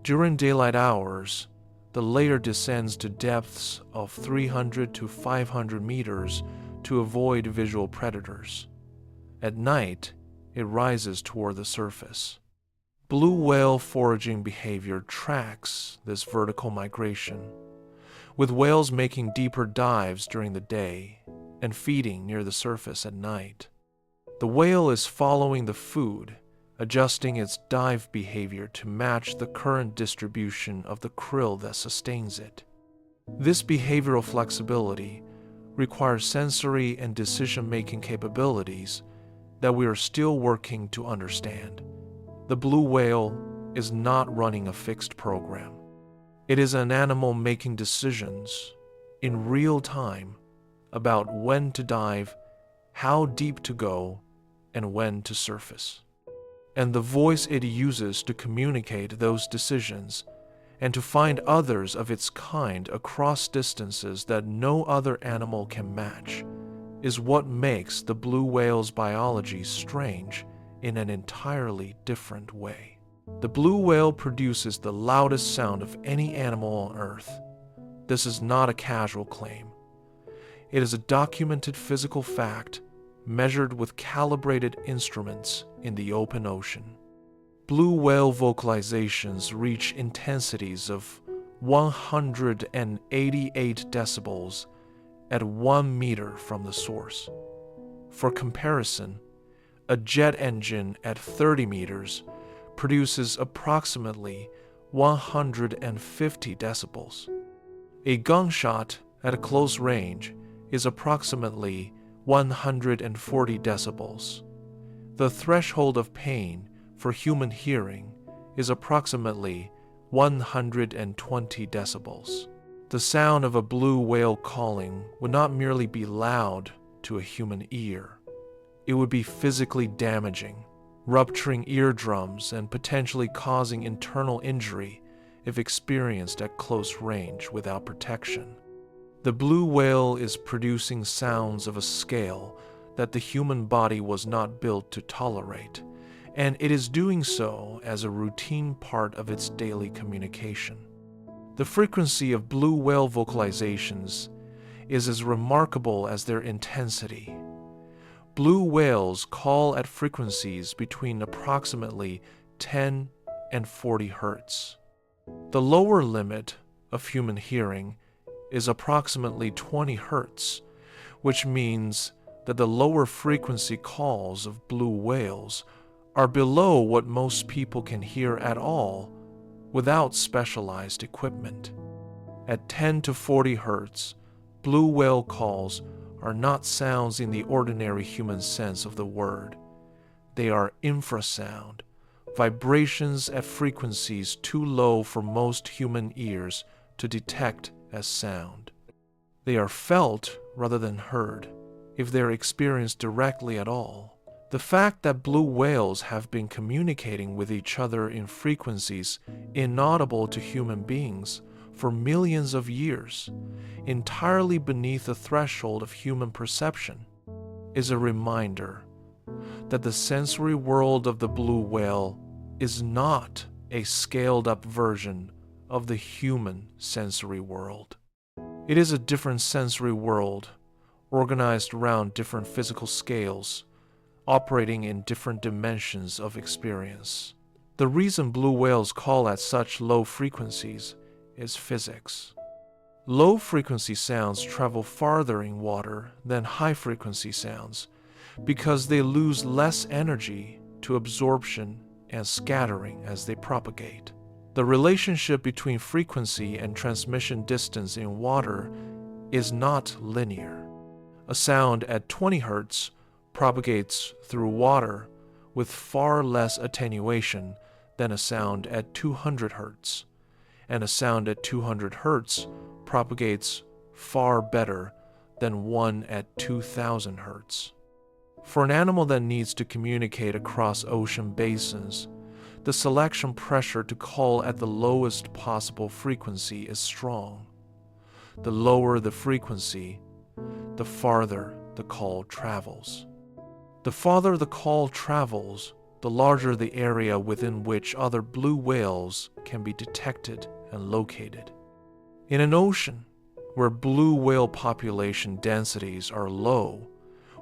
During daylight hours, the layer descends to depths of 300 to 500 meters to avoid visual predators. At night, it rises toward the surface. Blue whale foraging behavior tracks this vertical migration, with whales making deeper dives during the day and feeding near the surface at night. The whale is following the food, adjusting its dive behavior to match the current distribution of the krill that sustains it. This behavioral flexibility requires sensory and decision-making capabilities that we are still working to understand. The blue whale is not running a fixed program. It is an animal making decisions in real time about when to dive, how deep to go, and when to surface. And the voice it uses to communicate those decisions and to find others of its kind across distances that no other animal can match is what makes the blue whale's biology strange in an entirely different way. The blue whale produces the loudest sound of any animal on Earth. This is not a casual claim. It is a documented physical fact measured with calibrated instruments in the open ocean. Blue whale vocalizations reach intensities of 188 decibels at 1 meter from the source. For comparison, a jet engine at 30 meters produces approximately 150 decibels. A gunshot at close range is approximately 140 decibels. The threshold of pain for human hearing is approximately 120 decibels. The sound of a blue whale calling would not merely be loud to a human ear. It would be physically damaging, rupturing eardrums and potentially causing internal injury if experienced at close range without protection. The blue whale is producing sounds of a scale that the human body was not built to tolerate, and it is doing so as a routine part of its daily communication. The frequency of blue whale vocalizations is as remarkable as their intensity. Blue whales call at frequencies between approximately 10 and 40 hertz. The lower limit of human hearing is approximately 20 hertz, which means that the lower frequency calls of blue whales are below what most people can hear at all without specialized equipment. At 10 to 40 hertz, blue whale calls are not sounds in the ordinary human sense of the word. They are infrasound, vibrations at frequencies too low for most human ears to detect as sound. They are felt rather than heard, if they are experienced directly at all. The fact that blue whales have been communicating with each other in frequencies inaudible to human beings for millions of years, entirely beneath the threshold of human perception, is a reminder that the sensory world of the blue whale is not a scaled-up version of the human sensory world. It is a different sensory world, organized around different physical scales, operating in different dimensions of experience. The reason blue whales call at such low frequencies is physics. Low-frequency sounds travel farther in water than high-frequency sounds because they lose less energy to absorption and scattering as they propagate. The relationship between frequency and transmission distance in water is not linear. A sound at 20 Hz propagates through water with far less attenuation than a sound at 200 Hz, and a sound at 200 Hz propagates far better than one at 2000 Hz. For an animal that needs to communicate across ocean basins, the selection pressure to call at the lowest possible frequency is strong. The lower the frequency, the farther the call travels. The farther the call travels, the larger the area within which other blue whales can be detected and located. In an ocean where blue whale population densities are low,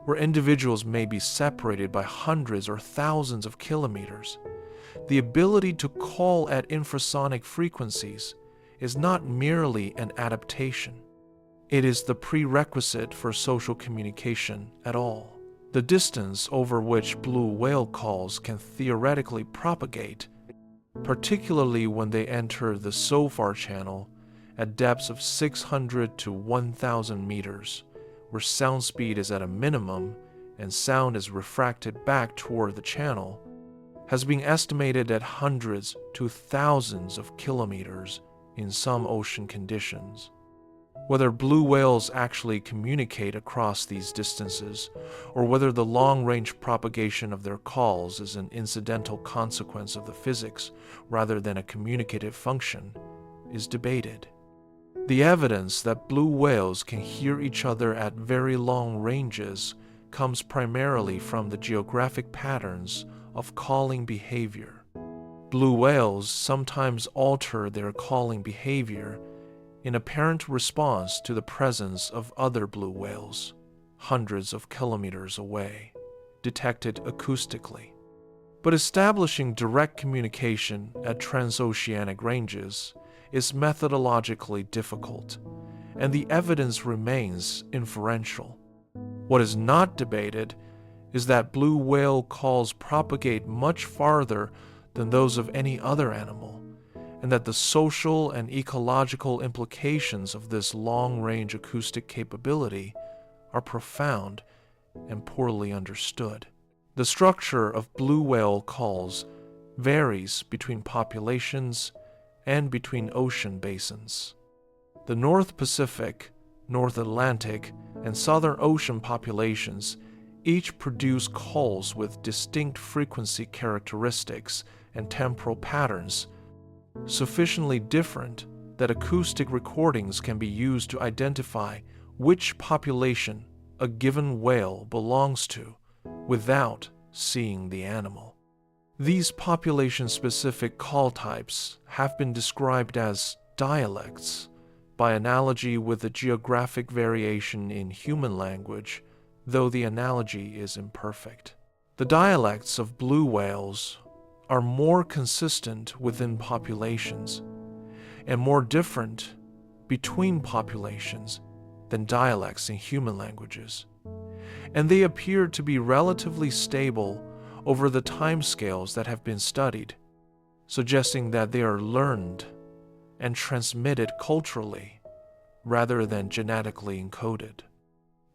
where individuals may be separated by hundreds or thousands of kilometers, the ability to call at infrasonic frequencies is not merely an adaptation. It is the prerequisite for social communication at all. The distance over which blue whale calls can theoretically propagate, particularly when they enter the SOFAR channel at depths of 600 to 1,000 meters, where sound speed is at a minimum and sound is refracted back toward the channel, has been estimated at hundreds to thousands of kilometers in some ocean conditions. Whether blue whales actually communicate across these distances, or whether the long-range propagation of their calls is an incidental consequence of the physics rather than a communicative function, is debated. The evidence that blue whales can hear each other at very long ranges comes primarily from the geographic patterns of calling behavior. Blue whales sometimes alter their calling behavior in apparent response to the presence of other blue whales, hundreds of kilometers away, detected acoustically. But establishing direct communication at transoceanic ranges is methodologically difficult, and the evidence remains inferential. What is not debated is that blue whale calls propagate much farther than those of any other animal, and that the social and ecological implications of this long-range acoustic capability are profound and poorly understood. The structure of blue whale calls varies between populations and between ocean basins. The North Pacific, North Atlantic, and Southern Ocean populations each produce calls with distinct frequency characteristics and temporal patterns sufficiently different that acoustic recordings can be used to identify which population a given whale belongs to without seeing the animal. These population-specific call types have been described as dialects by analogy with the geographic variation in human language, though the analogy is imperfect. The dialects of blue whales are more consistent within populations and more different between populations than dialects in human languages, and they appear to be relatively stable over the timescales that have been studied, suggesting that they are learned and transmitted culturally rather than genetically encoded.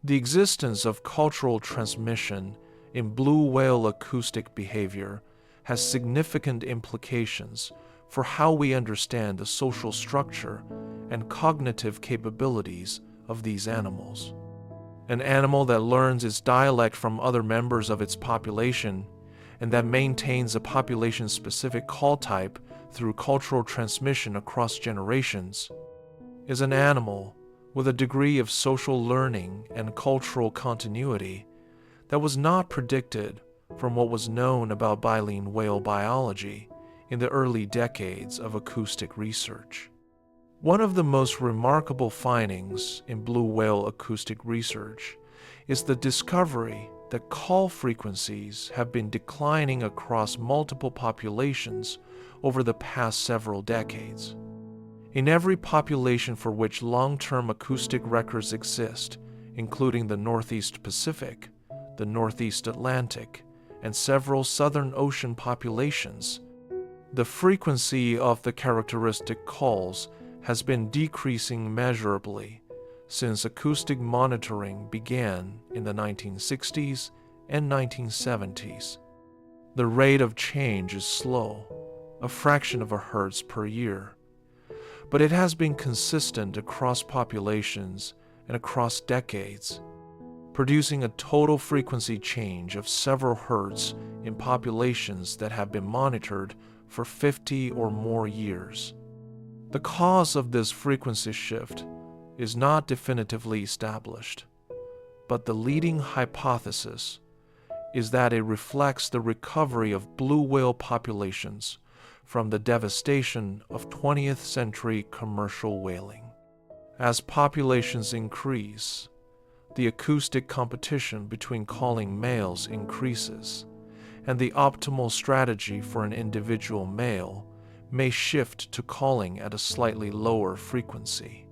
The existence of cultural transmission in blue whale acoustic behavior has significant implications for how we understand the social structure and cognitive capabilities of these animals. An animal that learns its dialect from other members of its population and that maintains a population-specific call type through cultural transmission across generations is an animal with a degree of social learning and cultural continuity that was not predicted from what was known about baleen whale biology in the early decades of acoustic research. One of the most remarkable findings in blue whale acoustic research is the discovery that call frequencies have been declining across multiple populations over the past several decades. In every population for which long-term acoustic records exist, including the Northeast Pacific, the Northeast Atlantic, and several Southern Ocean populations, the frequency of the characteristic calls has been decreasing measurably since acoustic monitoring began in the 1960s and 1970s. The rate of change is slow, a fraction of a hertz per year, but it has been consistent across populations and across decades, producing a total frequency change of several hertz in populations that have been monitored for 50 or more years. The cause of this frequency shift is not definitively established, but the leading hypothesis is that it reflects the recovery of blue whale populations from the devastation of 20th century commercial whaling. As populations increase, the acoustic competition between calling males increases, and the optimal strategy for an individual male may shift to calling at a slightly lower frequency,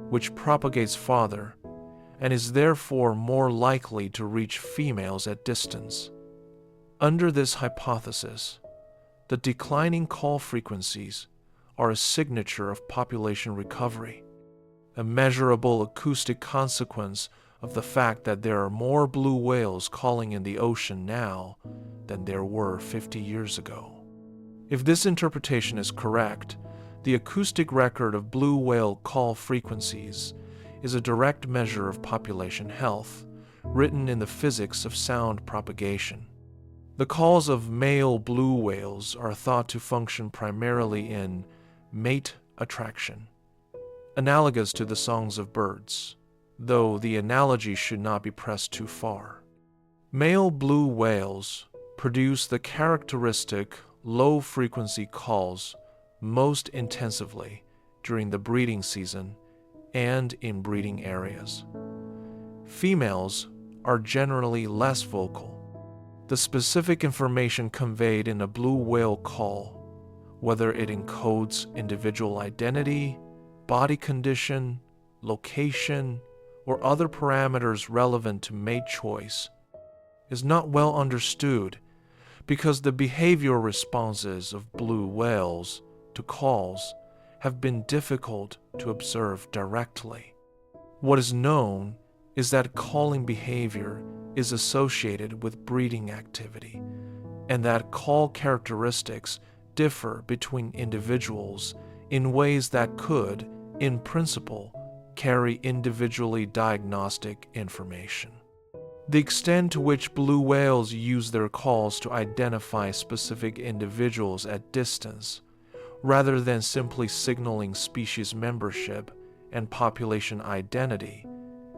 which propagates farther and is therefore more likely to reach females at distance. Under this hypothesis, the declining call frequencies are a signature of population recovery, a measurable acoustic consequence of the fact that there are more blue whales calling in the ocean now than there were 50 years ago. If this interpretation is correct, the acoustic record of blue whale call frequencies is a direct measure of population health, written in the physics of sound propagation. The calls of male blue whales are thought to function primarily in mate attraction, analogous to the songs of birds, though the analogy should not be pressed too far. Male blue whales produce the characteristic low-frequency calls most intensively during the breeding season and in breeding areas. Females are generally less vocal. The specific information conveyed in a blue whale call whether it encodes individual identity, body condition, location, or other parameters relevant to mate choice, is not well understood because the behavioral responses of blue whales to calls have been difficult to observe directly. What is known is that calling behavior is associated with breeding activity, and that call characteristics differ between individuals in ways that could, in principle, carry individually diagnostic information. The extent to which blue whales use their calls to identify specific individuals at distance, rather than simply signaling species membership and population identity,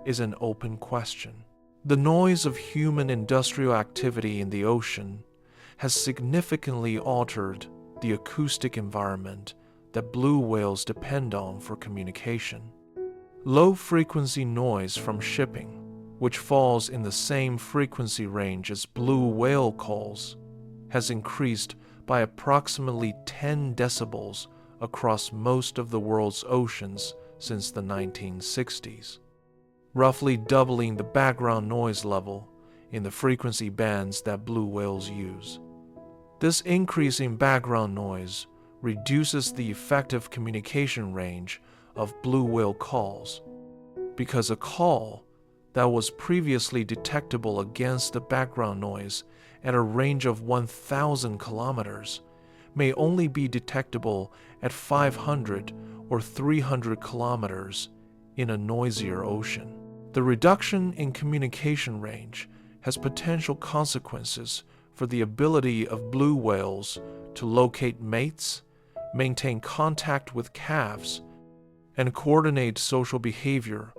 is an open question. The noise of human industrial activity in the ocean has significantly altered the acoustic environment that blue whales depend on for communication. Low-frequency noise from shipping, which falls in the same frequency range as blue whale calls, has increased by approximately 10 decibels across most of the world's oceans since the 1960s, roughly doubling the background noise level in the frequency bands that blue whales use. This increase in background noise reduces the effective communication range of blue whale calls, because a call that was previously detectable against the background noise at a range of 1,000 kilometers may only be detectable at 500 or 300 kilometers in a noisier ocean. The reduction in communication range has potential consequences for the ability of blue whales to locate mates, maintain contact with calves, and coordinate social behavior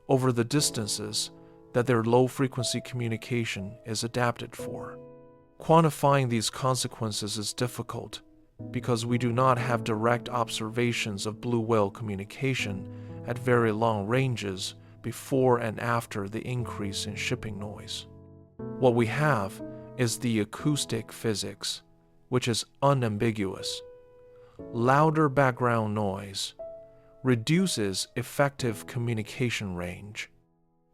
over the distances that their low-frequency communication is adapted for. Quantifying these consequences is difficult because we do not have direct observations of blue whale communication at very long ranges before and after the increase in shipping noise. What we have is the acoustic physics, which is unambiguous. Louder background noise reduces effective communication range,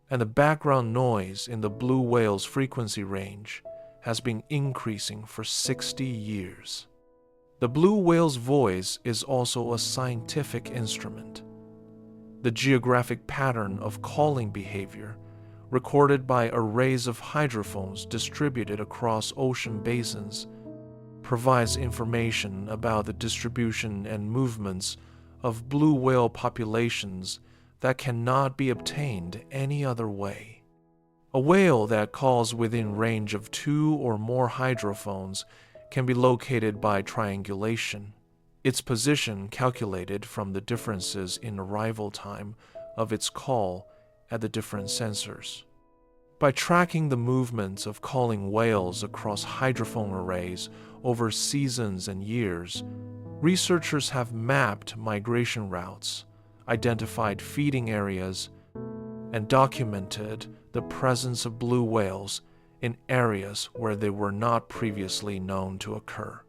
and the background noise in the blue whale's frequency range has been increasing for 60 years. The blue whale's voice is also a scientific instrument. The geographic pattern of calling behavior, recorded by arrays of hydrophones distributed across ocean basins, provides information about the distribution and movements of blue whale populations that cannot be obtained any other way. A whale that calls within range of 2 or more hydrophones can be located by triangulation, its position calculated from the differences in arrival time of its call at the different sensors. By tracking the movements of calling whales across hydrophone arrays over seasons and years, researchers have mapped migration routes, identified feeding areas, and documented the presence of blue whales in areas where they were not previously known to occur.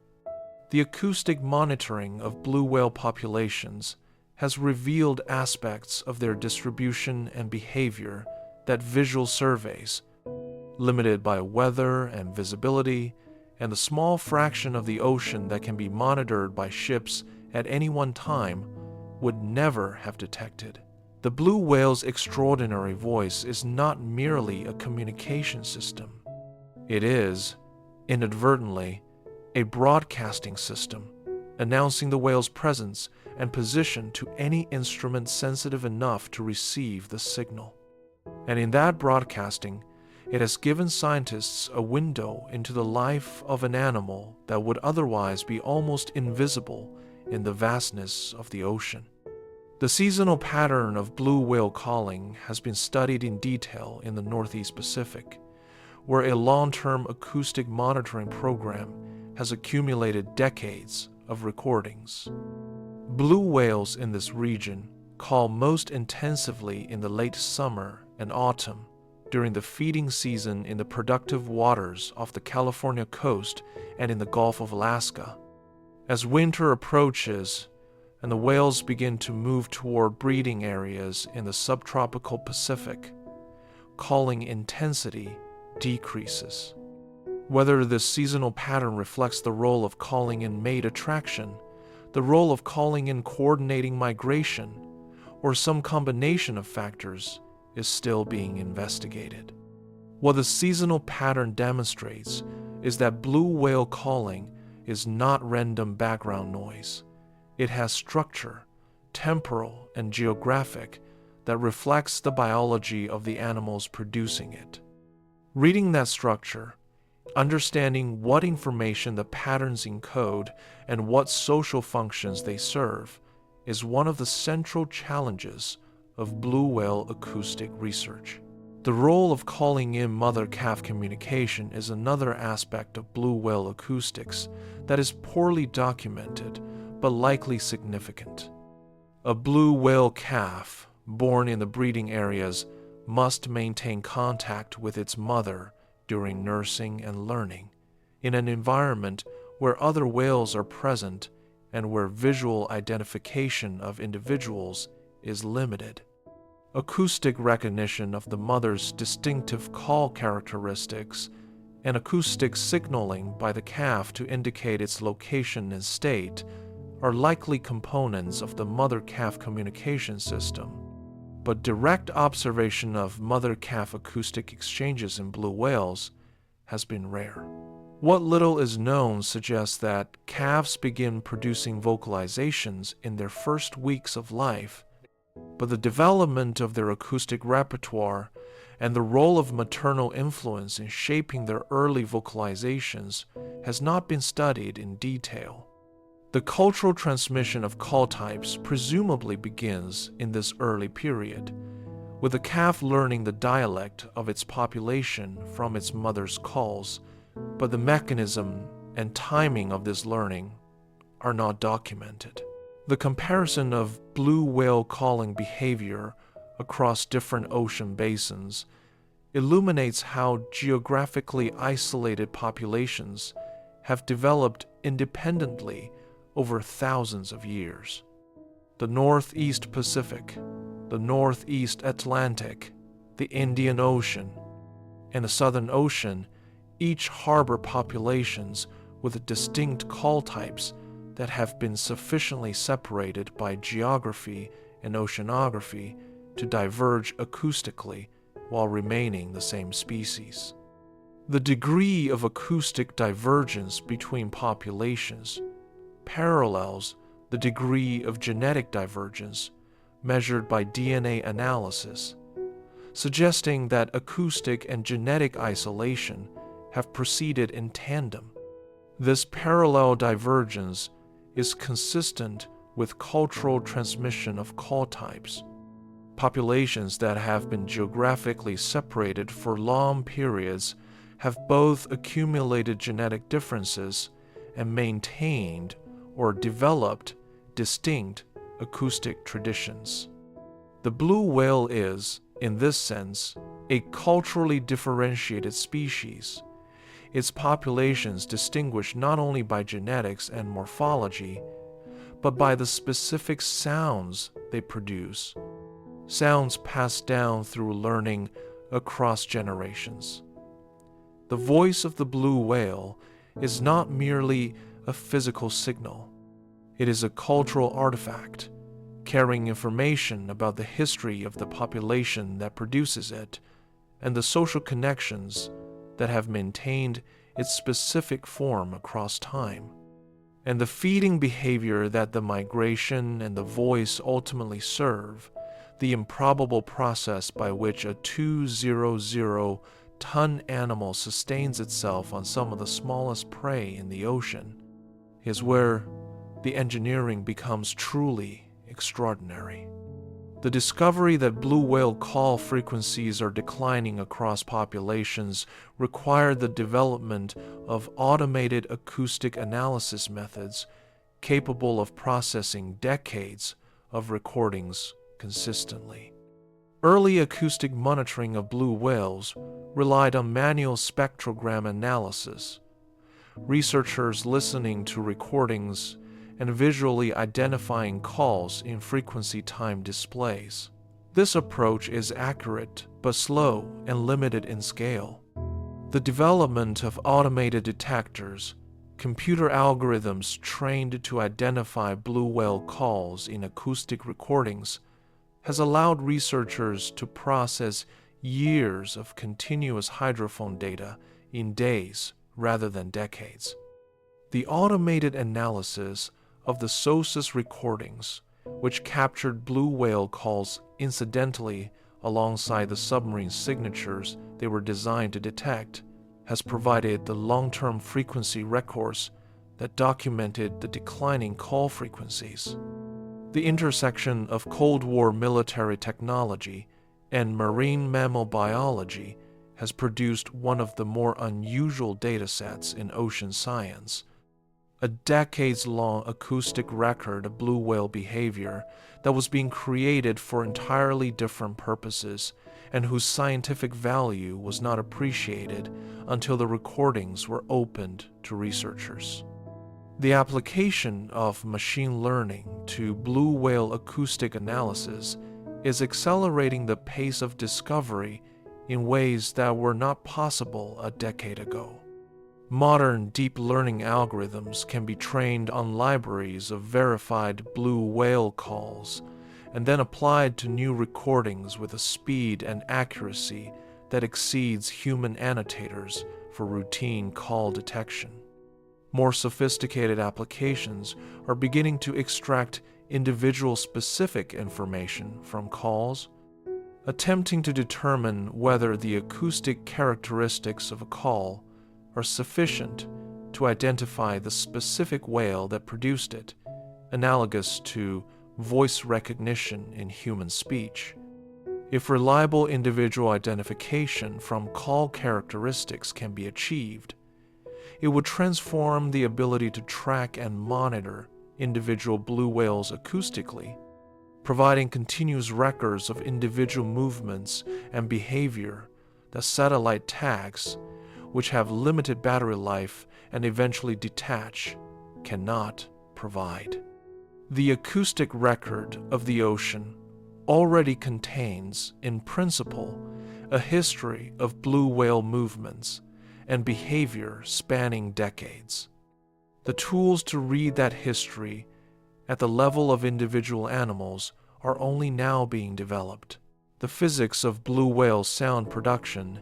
The acoustic monitoring of blue whale populations has revealed aspects of their distribution and behavior that visual surveys, limited by weather and visibility, and the small fraction of the ocean that can be monitored by ships at any one time, would never have detected. The blue whale's extraordinary voice is not merely a communication system. It is, inadvertently, a broadcasting system, announcing the whale's presence and position to any instrument sensitive enough to receive the signal. And in that broadcasting, it has given scientists a window into the life of an animal that would otherwise be almost invisible in the vastness of the ocean. The seasonal pattern of blue whale calling has been studied in detail in the Northeast Pacific, where a long-term acoustic monitoring program has accumulated decades of recordings. Blue whales in this region call most intensively in the late summer and autumn, during the feeding season in the productive waters off the California coast and in the Gulf of Alaska, As winter approaches and the whales begin to move toward breeding areas in the subtropical Pacific, calling intensity decreases. Whether this seasonal pattern reflects the role of calling in mate attraction, the role of calling in coordinating migration, or some combination of factors is still being investigated. What the seasonal pattern demonstrates is that blue whale calling is not random background noise. It has structure, temporal and geographic, that reflects the biology of the animals producing it. Reading that structure, understanding what information the patterns encode and what social functions they serve, is one of the central challenges of blue whale acoustic research. The role of calling in mother-calf communication is another aspect of blue whale acoustics that is poorly documented but likely significant. A blue whale calf born in the breeding areas must maintain contact with its mother during nursing and learning, in an environment where other whales are present and where visual identification of individuals is limited. Acoustic recognition of the mother's distinctive call characteristics and acoustic signaling by the calf to indicate its location and state are likely components of the mother-calf communication system, but direct observation of mother-calf acoustic exchanges in blue whales has been rare. What little is known suggests that calves begin producing vocalizations in their first weeks of life, but the development of their acoustic repertoire and the role of maternal influence in shaping their early vocalizations has not been studied in detail. The cultural transmission of call types presumably begins in this early period, with the calf learning the dialect of its population from its mother's calls, but the mechanism and timing of this learning are not documented. The comparison of blue whale calling behavior across different ocean basins illuminates how geographically isolated populations have developed independently over thousands of years. The Northeast Pacific, the Northeast Atlantic, the Indian Ocean, and the Southern Ocean each harbor populations with distinct call types that have been sufficiently separated by geography and oceanography to diverge acoustically while remaining the same species. The degree of acoustic divergence between populations parallels the degree of genetic divergence measured by DNA analysis, suggesting that acoustic and genetic isolation have proceeded in tandem. This parallel divergence is consistent with cultural transmission of call types. Populations that have been geographically separated for long periods have both accumulated genetic differences and maintained or developed distinct acoustic traditions. The blue whale is, in this sense, a culturally differentiated species. Its populations distinguished not only by genetics and morphology, but by the specific sounds they produce, sounds passed down through learning across generations. The voice of the blue whale is not merely a physical signal. It is a cultural artifact, carrying information about the history of the population that produces it and the social connections that have maintained its specific form across time. And the feeding behavior that the migration and the voice ultimately serve, the improbable process by which a 200-ton animal sustains itself on some of the smallest prey in the ocean, is where the engineering becomes truly extraordinary. The discovery that blue whale call frequencies are declining across populations required the development of automated acoustic analysis methods capable of processing decades of recordings consistently. Early acoustic monitoring of blue whales relied on manual spectrogram analysis, researchers listening to recordings and visually identifying calls in frequency time displays. This approach is accurate but slow and limited in scale. The development of automated detectors, computer algorithms trained to identify blue whale calls in acoustic recordings, has allowed researchers to process years of continuous hydrophone data in days rather than decades. The automated analysis of the SOSUS recordings, which captured blue whale calls incidentally alongside the submarine signatures they were designed to detect, has provided the long-term frequency records that documented the declining call frequencies. The intersection of Cold War military technology and marine mammal biology has produced one of the more unusual datasets in ocean science, a decades-long acoustic record of blue whale behavior that was being created for entirely different purposes and whose scientific value was not appreciated until the recordings were opened to researchers. The application of machine learning to blue whale acoustic analysis is accelerating the pace of discovery in ways that were not possible a decade ago. Modern deep learning algorithms can be trained on libraries of verified blue whale calls and then applied to new recordings with a speed and accuracy that exceeds human annotators for routine call detection. More sophisticated applications are beginning to extract individual-specific information from calls, attempting to determine whether the acoustic characteristics of a call are sufficient to identify the specific whale that produced it, analogous to voice recognition in human speech. If reliable individual identification from call characteristics can be achieved, it would transform the ability to track and monitor individual blue whales acoustically, providing continuous records of individual movements and behavior that satellite tags, which have limited battery life and eventually detach, cannot provide. The acoustic record of the ocean already contains, in principle, a history of blue whale movements and behavior spanning decades. The tools to read that history at the level of individual animals are only now being developed. The physics of blue whale sound production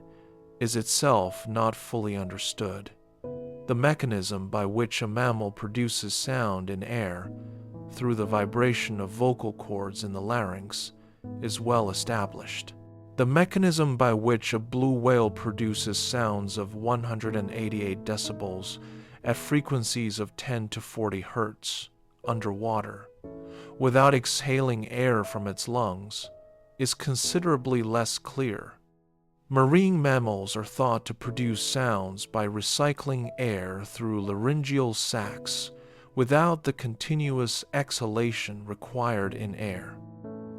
is itself not fully understood. The mechanism by which a mammal produces sound in air through the vibration of vocal cords in the larynx is well established. The mechanism by which a blue whale produces sounds of 188 decibels at frequencies of 10 to 40 hertz underwater, without exhaling air from its lungs, is considerably less clear. Marine mammals are thought to produce sounds by recycling air through laryngeal sacs without the continuous exhalation required in air.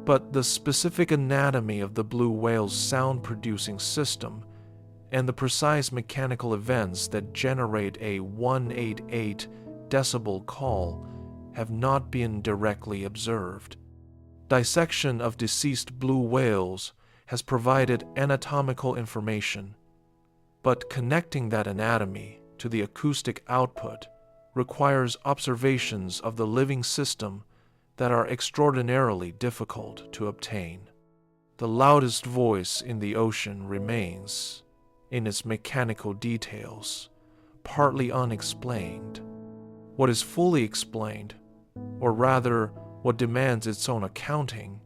But the specific anatomy of the blue whale's sound-producing system and the precise mechanical events that generate a 188 decibel call have not been directly observed. Dissection of deceased blue whales has provided anatomical information, but connecting that anatomy to the acoustic output requires observations of the living system that are extraordinarily difficult to obtain. The loudest voice in the ocean remains, in its mechanical details, partly unexplained. What is fully explained, or rather what demands its own accounting,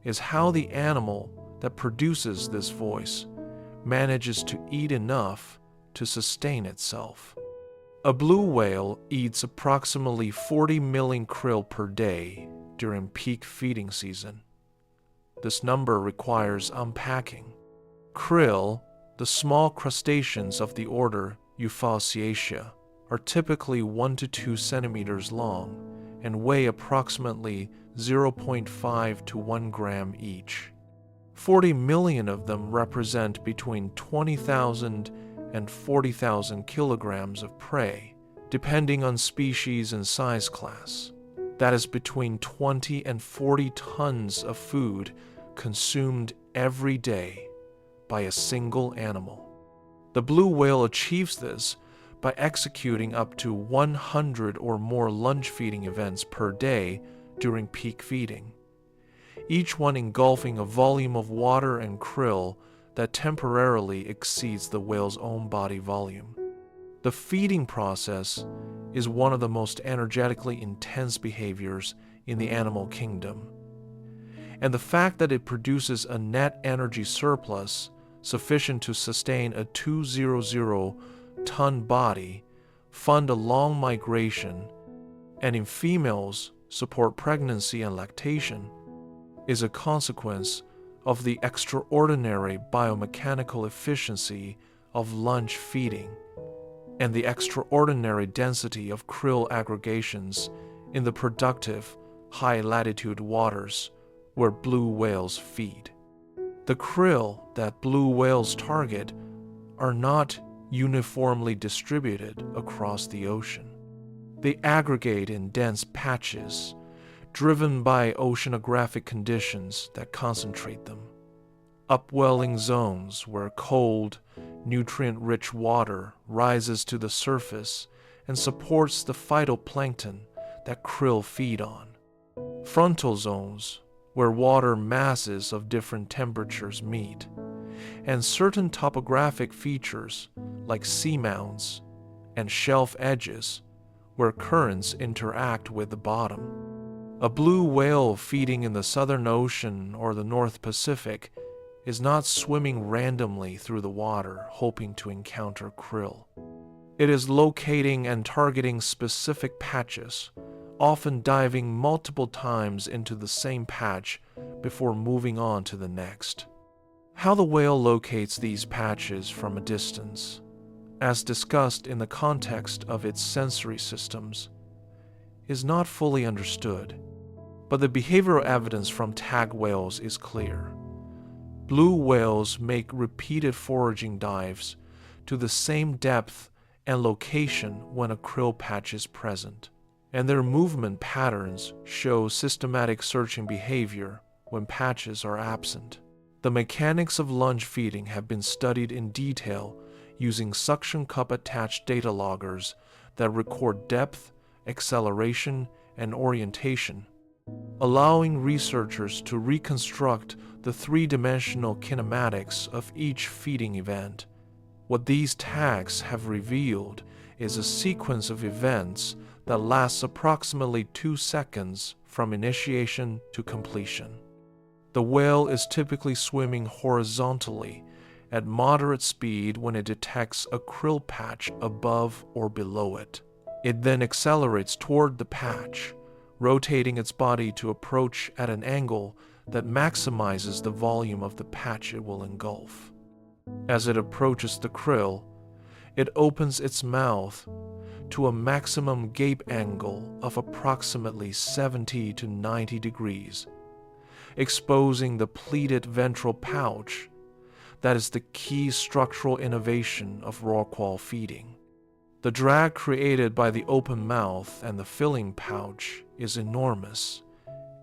is how the animal that produces this voice manages to eat enough to sustain itself. A blue whale eats approximately 40 million krill per day during peak feeding season. This number requires unpacking. Krill, the small crustaceans of the order Euphausiacea, are typically 1 to 2 centimeters long and weigh approximately 0.5 to 1 gram each. 40 million of them represent between 20,000 and 40,000 kilograms of prey, depending on species and size class. That is between 20 and 40 tons of food consumed every day by a single animal. The blue whale achieves this by executing up to 100 or more lunge feeding events per day during peak feeding, each one engulfing a volume of water and krill that temporarily exceeds the whale's own body volume. The feeding process is one of the most energetically intense behaviors in the animal kingdom, and the fact that it produces a net energy surplus sufficient to sustain a 200-ton body, fund a long migration, and in females support pregnancy and lactation is a consequence of the extraordinary biomechanical efficiency of lunge feeding and the extraordinary density of krill aggregations in the productive, high-latitude waters where blue whales feed. The krill that blue whales target are not uniformly distributed across the ocean. They aggregate in dense patches, driven by oceanographic conditions that concentrate them. Upwelling zones where cold, nutrient-rich water rises to the surface and supports the phytoplankton that krill feed on. Frontal zones where water masses of different temperatures meet, and certain topographic features like seamounts and shelf edges where currents interact with the bottom. A blue whale feeding in the Southern Ocean or the North Pacific is not swimming randomly through the water hoping to encounter krill. It is locating and targeting specific patches, often diving multiple times into the same patch before moving on to the next. How the whale locates these patches from a distance, as discussed in the context of its sensory systems, is not fully understood, but the behavioral evidence from tag whales is clear. Blue whales make repeated foraging dives to the same depth and location when a krill patch is present, and their movement patterns show systematic searching behavior when patches are absent. The mechanics of lunge feeding have been studied in detail using suction cup-attached data loggers that record depth, acceleration, and orientation, allowing researchers to reconstruct the three-dimensional kinematics of each feeding event. What these tags have revealed is a sequence of events that lasts approximately 2 seconds from initiation to completion. The whale is typically swimming horizontally at moderate speed when it detects a krill patch above or below it. It then accelerates toward the patch, rotating its body to approach at an angle that maximizes the volume of the patch it will engulf. As it approaches the krill, it opens its mouth to a maximum gape angle of approximately 70 to 90 degrees, exposing the pleated ventral pouch that is the key structural innovation of rorqual feeding. The drag created by the open mouth and the filling pouch is enormous,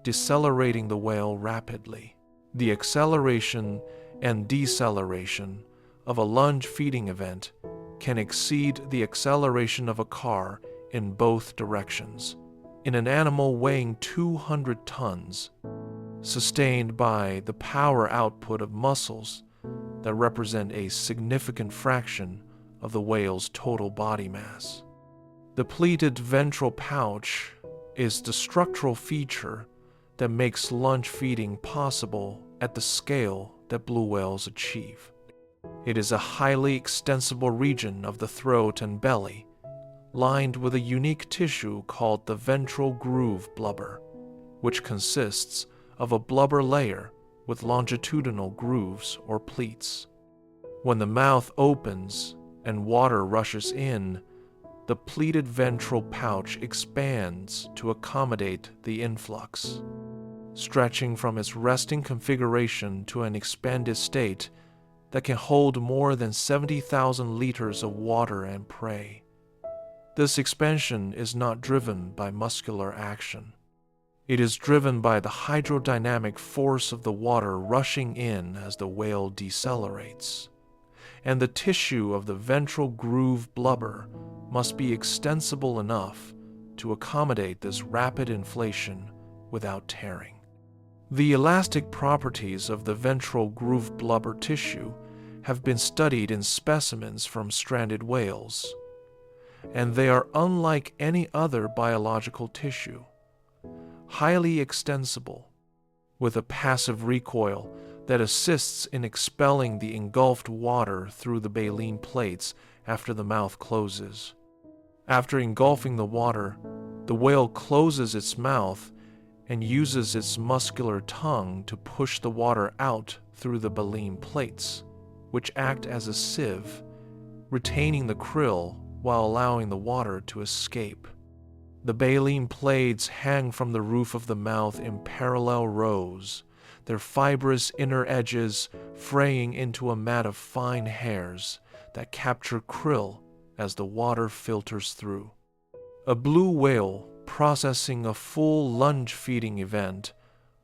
decelerating the whale rapidly. The acceleration and deceleration of a lunge feeding event can exceed the acceleration of a car in both directions. In an animal weighing 200 tons, sustained by the power output of muscles that represent a significant fraction of the whale's total body mass. The pleated ventral pouch is the structural feature that makes lunge feeding possible at the scale that blue whales achieve. It is a highly extensible region of the throat and belly, lined with a unique tissue called the ventral groove blubber, which consists of a blubber layer with longitudinal grooves or pleats. When the mouth opens and water rushes in, the pleated ventral pouch expands to accommodate the influx. Stretching from its resting configuration to an expanded state that can hold more than 70,000 liters of water and prey. This expansion is not driven by muscular action. It is driven by the hydrodynamic force of the water rushing in as the whale decelerates. And the tissue of the ventral groove blubber must be extensible enough to accommodate this rapid inflation without tearing. The elastic properties of the ventral groove blubber tissue have been studied in specimens from stranded whales, and they are unlike any other biological tissue, highly extensible, with a passive recoil that assists in expelling the engulfed water through the baleen plates after the mouth closes. After engulfing the water, the whale closes its mouth and uses its muscular tongue to push the water out through the baleen plates, which act as a sieve, retaining the krill while allowing the water to escape. The baleen plates hang from the roof of the mouth in parallel rows, their fibrous inner edges fraying into a mat of fine hairs that capture krill as the water filters through. A blue whale processing a full lunge feeding event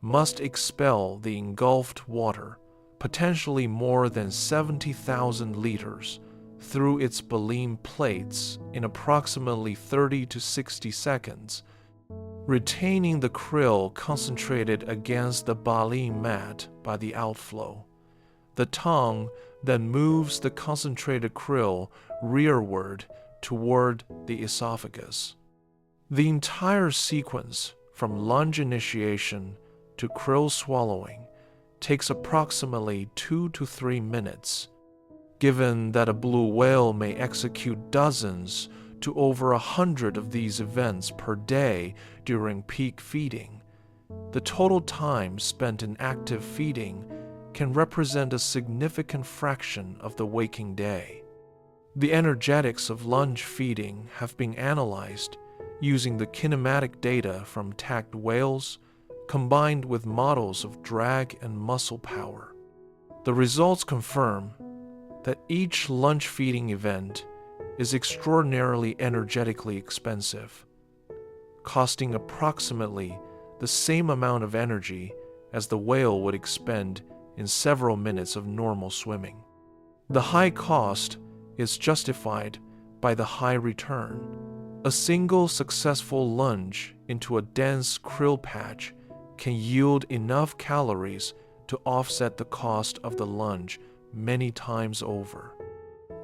must expel the engulfed water, potentially more than 70,000 liters, through its baleen plates in approximately 30 to 60 seconds, retaining the krill concentrated against the baleen mat by the outflow. The tongue then moves the concentrated krill rearward toward the esophagus. The entire sequence, from lunge initiation to krill swallowing, takes approximately 2 to 3 minutes. Given that a blue whale may execute dozens to over 100 of these events per day during peak feeding, the total time spent in active feeding can represent a significant fraction of the waking day. The energetics of lunge feeding have been analyzed using the kinematic data from tagged whales combined with models of drag and muscle power. The results confirm that each lunge feeding event is extraordinarily energetically expensive, costing approximately the same amount of energy as the whale would expend in several minutes of normal swimming. The high cost is justified by the high return. A single successful lunge into a dense krill patch can yield enough calories to offset the cost of the lunge many times over.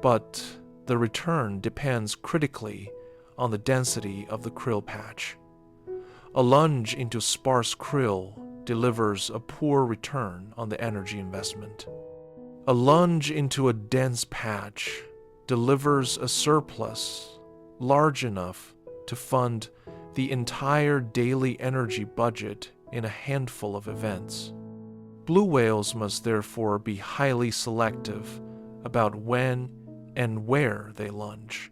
But the return depends critically on the density of the krill patch. A lunge into sparse krill delivers a poor return on the energy investment. A lunge into a dense patch delivers a surplus large enough to fund the entire daily energy budget in a handful of events. Blue whales must therefore be highly selective about when and where they lunge,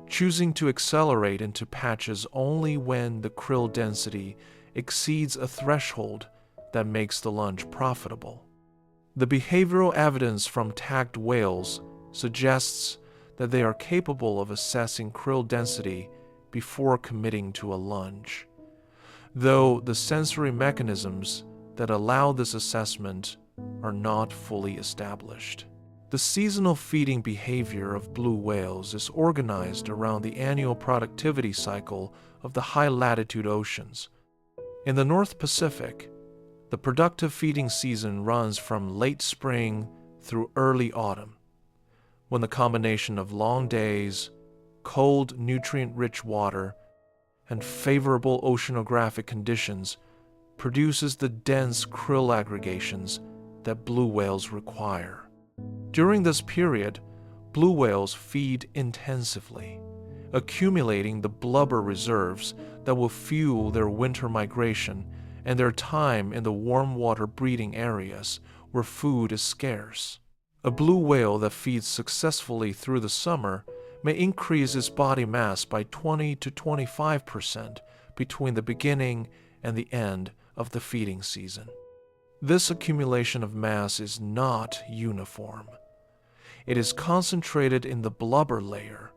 choosing to accelerate into patches only when the krill density exceeds a threshold that makes the lunge profitable. The behavioral evidence from tagged whales suggests that they are capable of assessing krill density before committing to a lunge, though the sensory mechanisms that allow this assessment are not fully established. The seasonal feeding behavior of blue whales is organized around the annual productivity cycle of the high-latitude oceans. In the North Pacific, the productive feeding season runs from late spring through early autumn, when the combination of long days, cold, nutrient-rich water, and favorable oceanographic conditions produces the dense krill aggregations that blue whales require. During this period, blue whales feed intensively, accumulating the blubber reserves that will fuel their winter migration and their time in the warm water breeding areas where food is scarce. A blue whale that feeds successfully through the summer may increase its body mass by 20 to 25% between the beginning and the end of the feeding season. This accumulation of mass is not uniform, It is concentrated in the blubber layer,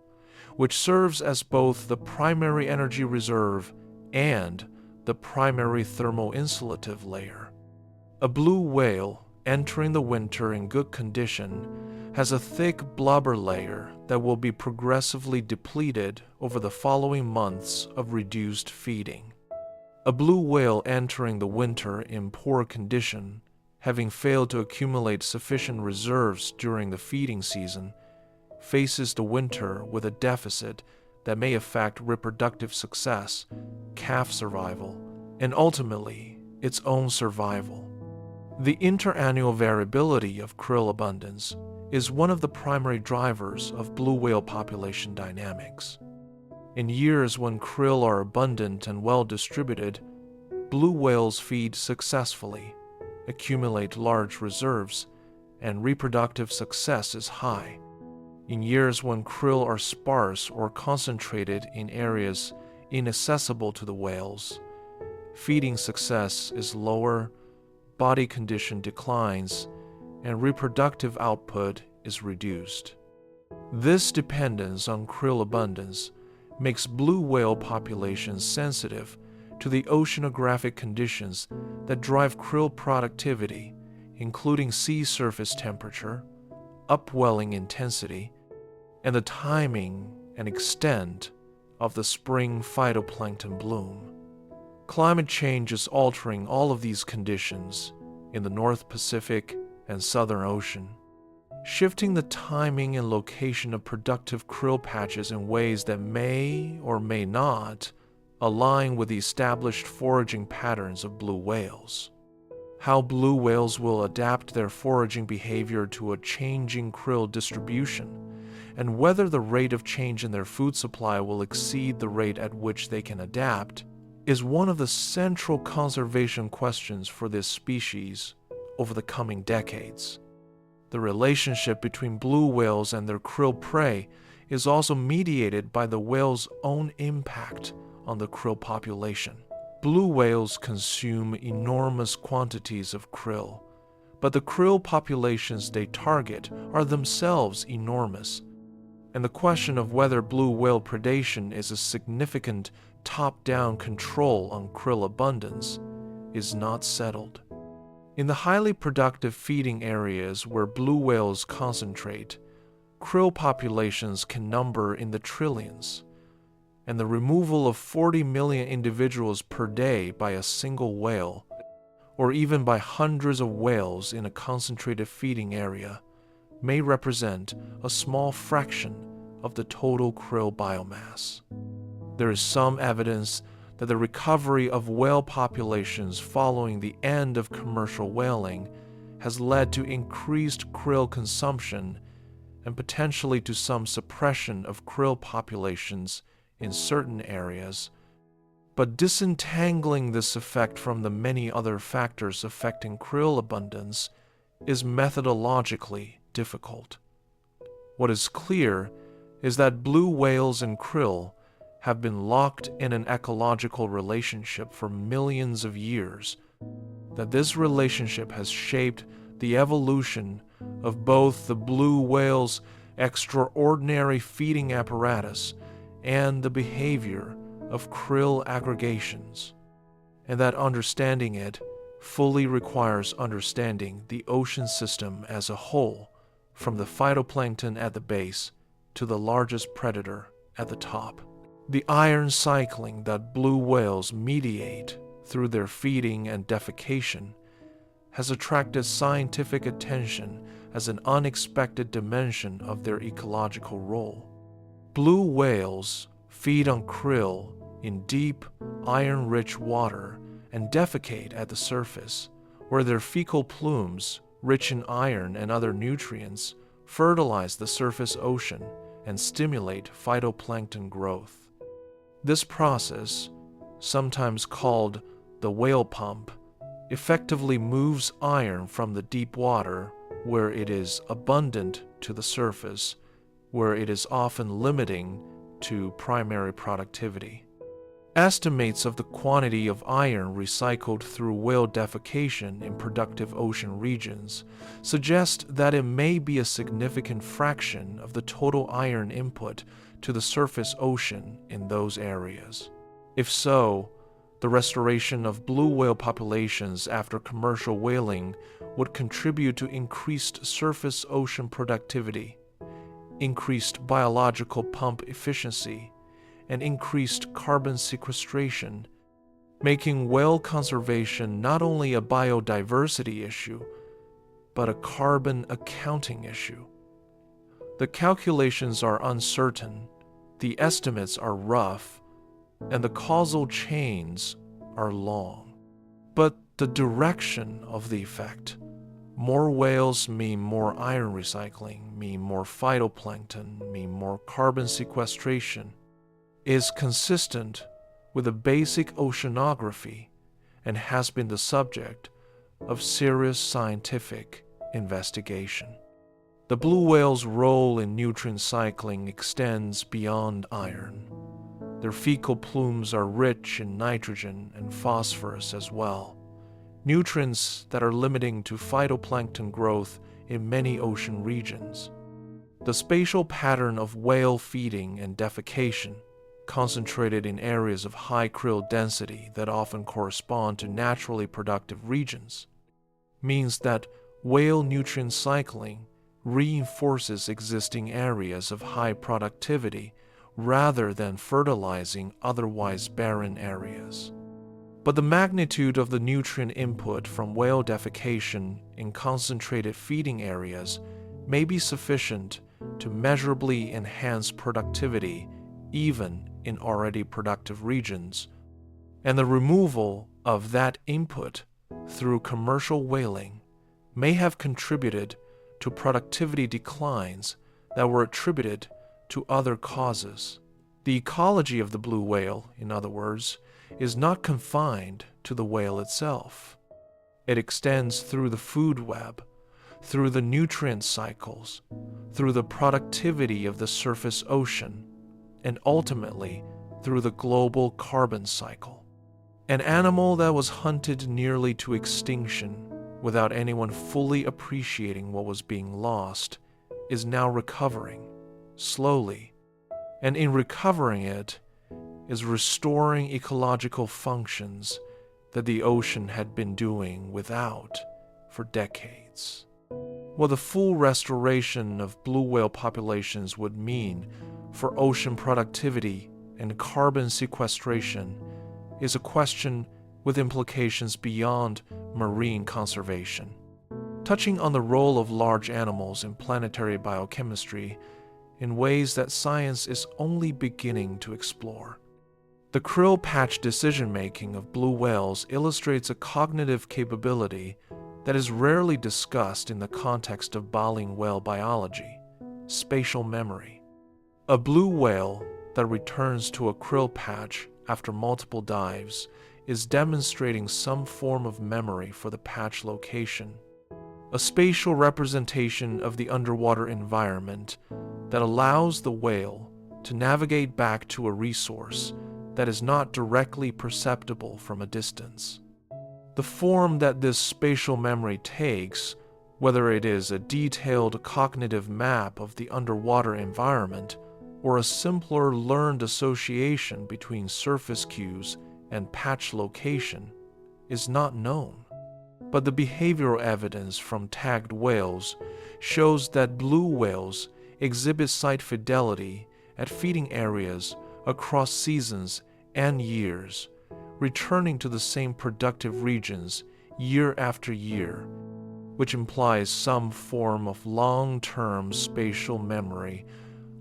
which serves as both the primary energy reserve and the primary thermoinsulative layer. A blue whale entering the winter in good condition has a thick blubber layer that will be progressively depleted over the following months of reduced feeding. A blue whale entering the winter in poor condition, having failed to accumulate sufficient reserves during the feeding season, faces the winter with a deficit that may affect reproductive success, calf survival, and ultimately its own survival. The interannual variability of krill abundance is one of the primary drivers of blue whale population dynamics. In years when krill are abundant and well distributed, blue whales feed successfully, accumulate large reserves, and reproductive success is high. In years when krill are sparse or concentrated in areas inaccessible to the whales, feeding success is lower, body condition declines, and reproductive output is reduced. This dependence on krill abundance makes blue whale populations sensitive to the oceanographic conditions that drive krill productivity, including sea surface temperature, upwelling intensity, and the timing and extent of the spring phytoplankton bloom. Climate change is altering all of these conditions in the North Pacific and Southern Ocean, shifting the timing and location of productive krill patches in ways that may or may not align with the established foraging patterns of blue whales. How blue whales will adapt their foraging behavior to a changing krill distribution, and whether the rate of change in their food supply will exceed the rate at which they can adapt, is one of the central conservation questions for this species over the coming decades. The relationship between blue whales and their krill prey is also mediated by the whale's own impact on the krill population. Blue whales consume enormous quantities of krill, but the krill populations they target are themselves enormous, and the question of whether blue whale predation is a significant top-down control on krill abundance is not settled. In the highly productive feeding areas where blue whales concentrate, krill populations can number in the trillions, and the removal of 40 million individuals per day by a single whale, or even by hundreds of whales in a concentrated feeding area, may represent a small fraction of the total krill biomass. There is some evidence that the recovery of whale populations following the end of commercial whaling has led to increased krill consumption and potentially to some suppression of krill populations in certain areas, but disentangling this effect from the many other factors affecting krill abundance is methodologically difficult. What is clear is that blue whales and krill have been locked in an ecological relationship for millions of years, that this relationship has shaped the evolution of both the blue whale's extraordinary feeding apparatus and the behavior of krill aggregations, and that understanding it fully requires understanding the ocean system as a whole, from the phytoplankton at the base to the largest predator at the top. The iron cycling that blue whales mediate through their feeding and defecation has attracted scientific attention as an unexpected dimension of their ecological role. Blue whales feed on krill in deep, iron-rich water and defecate at the surface, where their fecal plumes, rich in iron and other nutrients, fertilize the surface ocean and stimulate phytoplankton growth. This process, sometimes called the whale pump, effectively moves iron from the deep water, where it is abundant, to the surface, where it is often limiting to primary productivity. Estimates of the quantity of iron recycled through whale defecation in productive ocean regions suggest that it may be a significant fraction of the total iron input to the surface ocean in those areas. If so, the restoration of blue whale populations after commercial whaling would contribute to increased surface ocean productivity, increased biological pump efficiency, and increased carbon sequestration, making whale conservation not only a biodiversity issue, but a carbon accounting issue. The calculations are uncertain, the estimates are rough, and the causal chains are long. But the direction of the effect, more whales mean more iron recycling, mean more phytoplankton, mean more carbon sequestration, is consistent with the basic oceanography and has been the subject of serious scientific investigation. The blue whale's role in nutrient cycling extends beyond iron. Their fecal plumes are rich in nitrogen and phosphorus as well, nutrients that are limiting to phytoplankton growth in many ocean regions. The spatial pattern of whale feeding and defecation, concentrated in areas of high krill density that often correspond to naturally productive regions, means that whale nutrient cycling reinforces existing areas of high productivity rather than fertilizing otherwise barren areas. But the magnitude of the nutrient input from whale defecation in concentrated feeding areas may be sufficient to measurably enhance productivity even in already productive regions, and the removal of that input through commercial whaling may have contributed to productivity declines that were attributed to other causes. The ecology of the blue whale, in other words, is not confined to the whale itself. It extends through the food web, through the nutrient cycles, through the productivity of the surface ocean, and ultimately through the global carbon cycle. An animal that was hunted nearly to extinction without anyone fully appreciating what was being lost is now recovering, slowly, and in recovering it is restoring ecological functions that the ocean had been doing without for decades. What the full restoration of blue whale populations would mean for ocean productivity and carbon sequestration is a question with implications beyond marine conservation. Touching on the role of large animals in planetary biochemistry in ways that science is only beginning to explore. The krill patch decision-making of blue whales illustrates a cognitive capability that is rarely discussed in the context of baleen whale biology: spatial memory. A blue whale that returns to a krill patch after multiple dives is demonstrating some form of memory for the patch location, a spatial representation of the underwater environment that allows the whale to navigate back to a resource that is not directly perceptible from a distance. The form that this spatial memory takes, whether it is a detailed cognitive map of the underwater environment or a simpler learned association between surface cues and patch location, is not known. But the behavioral evidence from tagged whales shows that blue whales exhibit site fidelity at feeding areas across seasons and years, returning to the same productive regions year after year, which implies some form of long-term spatial memory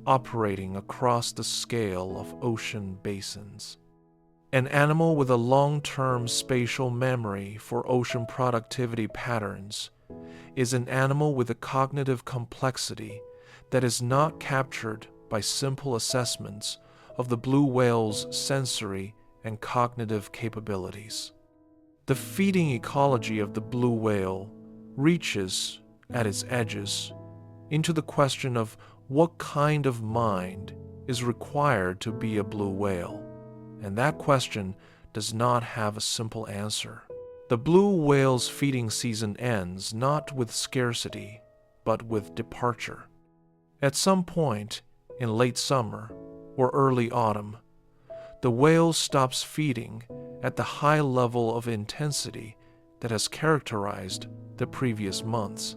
operating across the scale of ocean basins. An animal with a long-term spatial memory for ocean productivity patterns is an animal with a cognitive complexity that is not captured by simple assessments of the blue whale's sensory and cognitive capabilities. The feeding ecology of the blue whale reaches, at its edges, into the question of what kind of mind is required to be a blue whale, and that question does not have a simple answer. The blue whale's feeding season ends not with scarcity, but with departure. At some point in late summer or early autumn, the whale stops feeding at the high level of intensity that has characterized the previous months,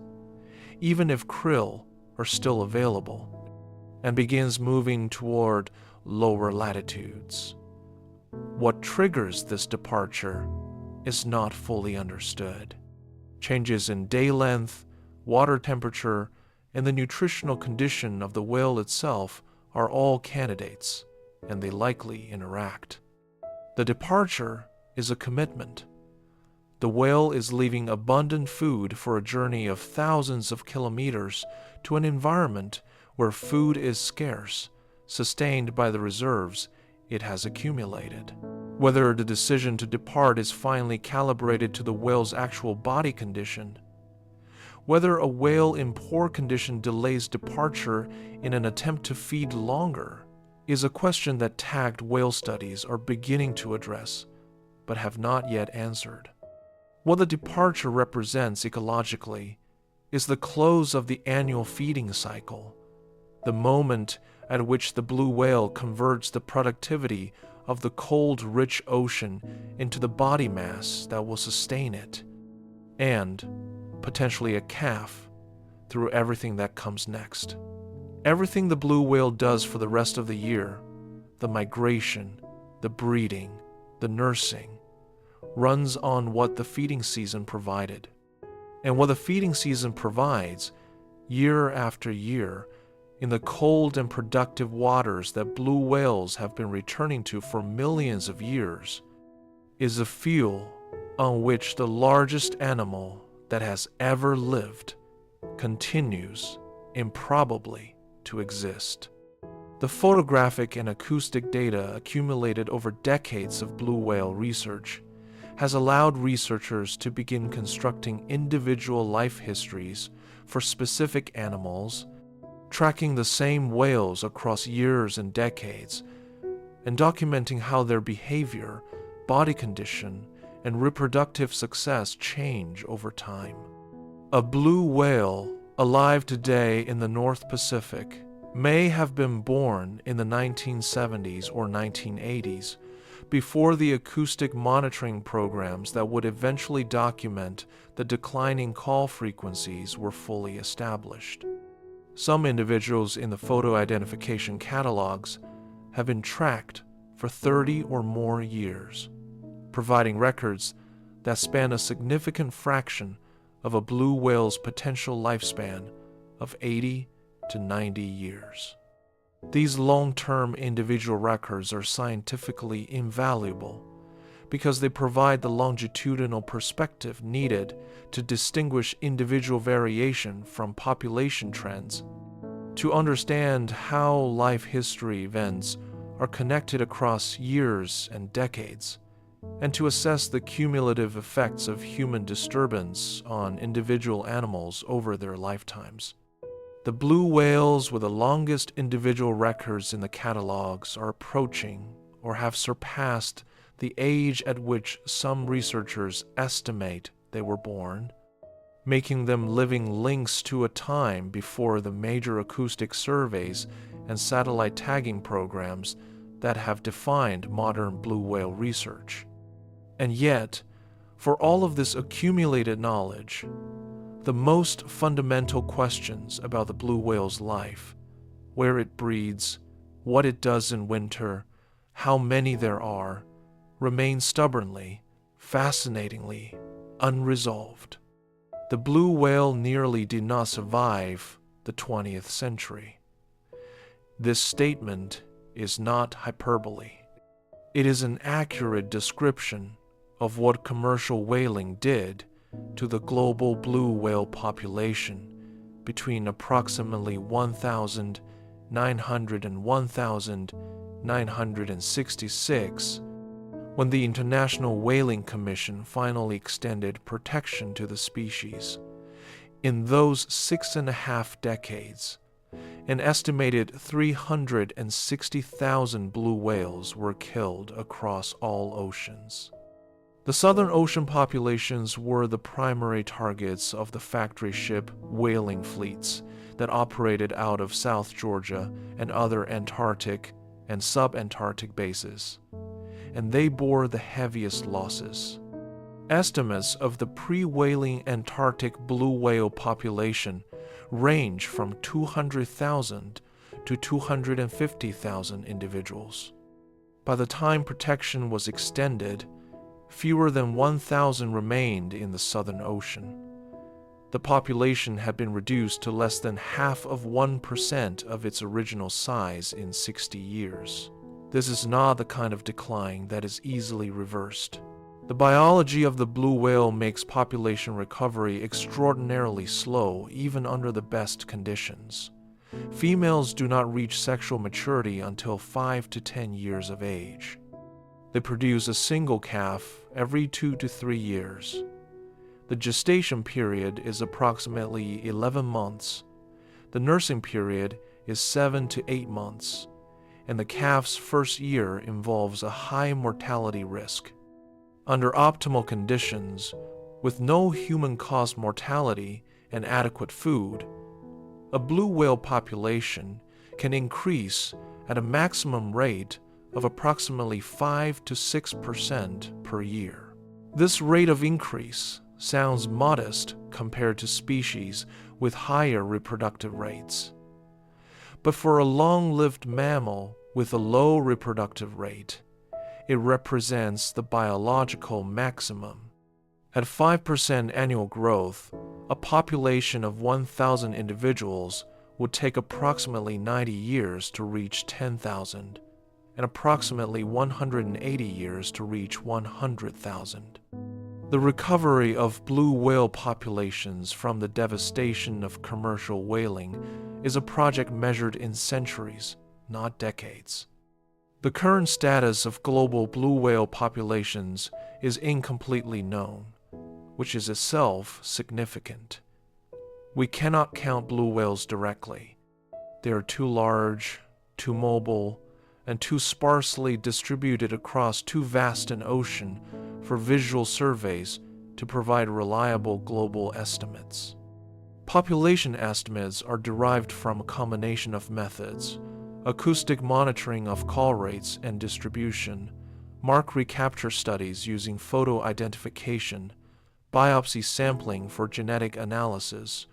even if krill are still available, and begins moving toward lower latitudes. What triggers this departure is not fully understood. Changes in day length, water temperature, and the nutritional condition of the whale itself are all candidates, and they likely interact. The departure is a commitment. The whale is leaving abundant food for a journey of thousands of kilometers to an environment where food is scarce, sustained by the reserves it has accumulated. Whether the decision to depart is finally calibrated to the whale's actual body condition, whether a whale in poor condition delays departure in an attempt to feed longer, is a question that tagged whale studies are beginning to address, but have not yet answered. What the departure represents ecologically is the close of the annual feeding cycle, the moment at which the blue whale converts the productivity of the cold, rich ocean into the body mass that will sustain it, and potentially a calf through everything that comes next. Everything the blue whale does for the rest of the year, the migration, the breeding, the nursing, runs on what the feeding season provided. And what the feeding season provides, year after year, in the cold and productive waters that blue whales have been returning to for millions of years, is a fuel on which the largest animal that has ever lived continues improbably to exist. The photographic and acoustic data accumulated over decades of blue whale research has allowed researchers to begin constructing individual life histories for specific animals, tracking the same whales across years and decades, and documenting how their behavior, body condition, and reproductive success change over time. A blue whale alive today in the North Pacific may have been born in the 1970s or 1980s, before the acoustic monitoring programs that would eventually document the declining call frequencies were fully established. Some individuals in the photo identification catalogs have been tracked for 30 or more years, providing records that span a significant fraction of a blue whale's potential lifespan of 80 to 90 years. These long-term individual records are scientifically invaluable because they provide the longitudinal perspective needed to distinguish individual variation from population trends, to understand how life history events are connected across years and decades, and to assess the cumulative effects of human disturbance on individual animals over their lifetimes. The blue whales with the longest individual records in the catalogs are approaching or have surpassed the age at which some researchers estimate they were born, making them living links to a time before the major acoustic surveys and satellite tagging programs that have defined modern blue whale research. And yet, for all of this accumulated knowledge, the most fundamental questions about the blue whale's life, where it breeds, what it does in winter, how many there are, remain stubbornly, fascinatingly, unresolved. The blue whale nearly did not survive the 20th century. This statement is not hyperbole. It is an accurate description of what commercial whaling did to the global blue whale population between approximately 1,900 and 1,966, when the International Whaling Commission finally extended protection to the species. In those 6.5 decades, An estimated 360,000 blue whales were killed across all oceans. The Southern Ocean populations were the primary targets of the factory ship whaling fleets that operated out of South Georgia and other Antarctic and subantarctic bases, and they bore the heaviest losses. Estimates of the pre-whaling Antarctic blue whale population range from 200,000 to 250,000 individuals. By the time protection was extended, fewer than 1,000 remained in the Southern Ocean. The population had been reduced to less than half of 1% of its original size in 60 years. This is not the kind of decline that is easily reversed. The biology of the blue whale makes population recovery extraordinarily slow, even under the best conditions. Females do not reach sexual maturity until 5 to 10 years of age. They produce a single calf every 2 to 3 years. The gestation period is approximately 11 months. The nursing period is 7 to 8 months, and the calf's first year involves a high mortality risk. Under optimal conditions, with no human-caused mortality and adequate food, a blue whale population can increase at a maximum rate of approximately 5 to 6% per year. This rate of increase sounds modest compared to species with higher reproductive rates. But for a long-lived mammal with a low reproductive rate, it represents the biological maximum. At 5% annual growth, a population of 1,000 individuals would take approximately 90 years to reach 10,000, and approximately 180 years to reach 100,000. The recovery of blue whale populations from the devastation of commercial whaling is a project measured in centuries, not decades. The current status of global blue whale populations is incompletely known, which is itself significant. We cannot count blue whales directly. They are too large, too mobile, and too sparsely distributed across too vast an ocean for visual surveys to provide reliable global estimates. Population estimates are derived from a combination of methods: acoustic monitoring of call rates and distribution, mark recapture studies using photo identification, biopsy sampling for genetic analysis,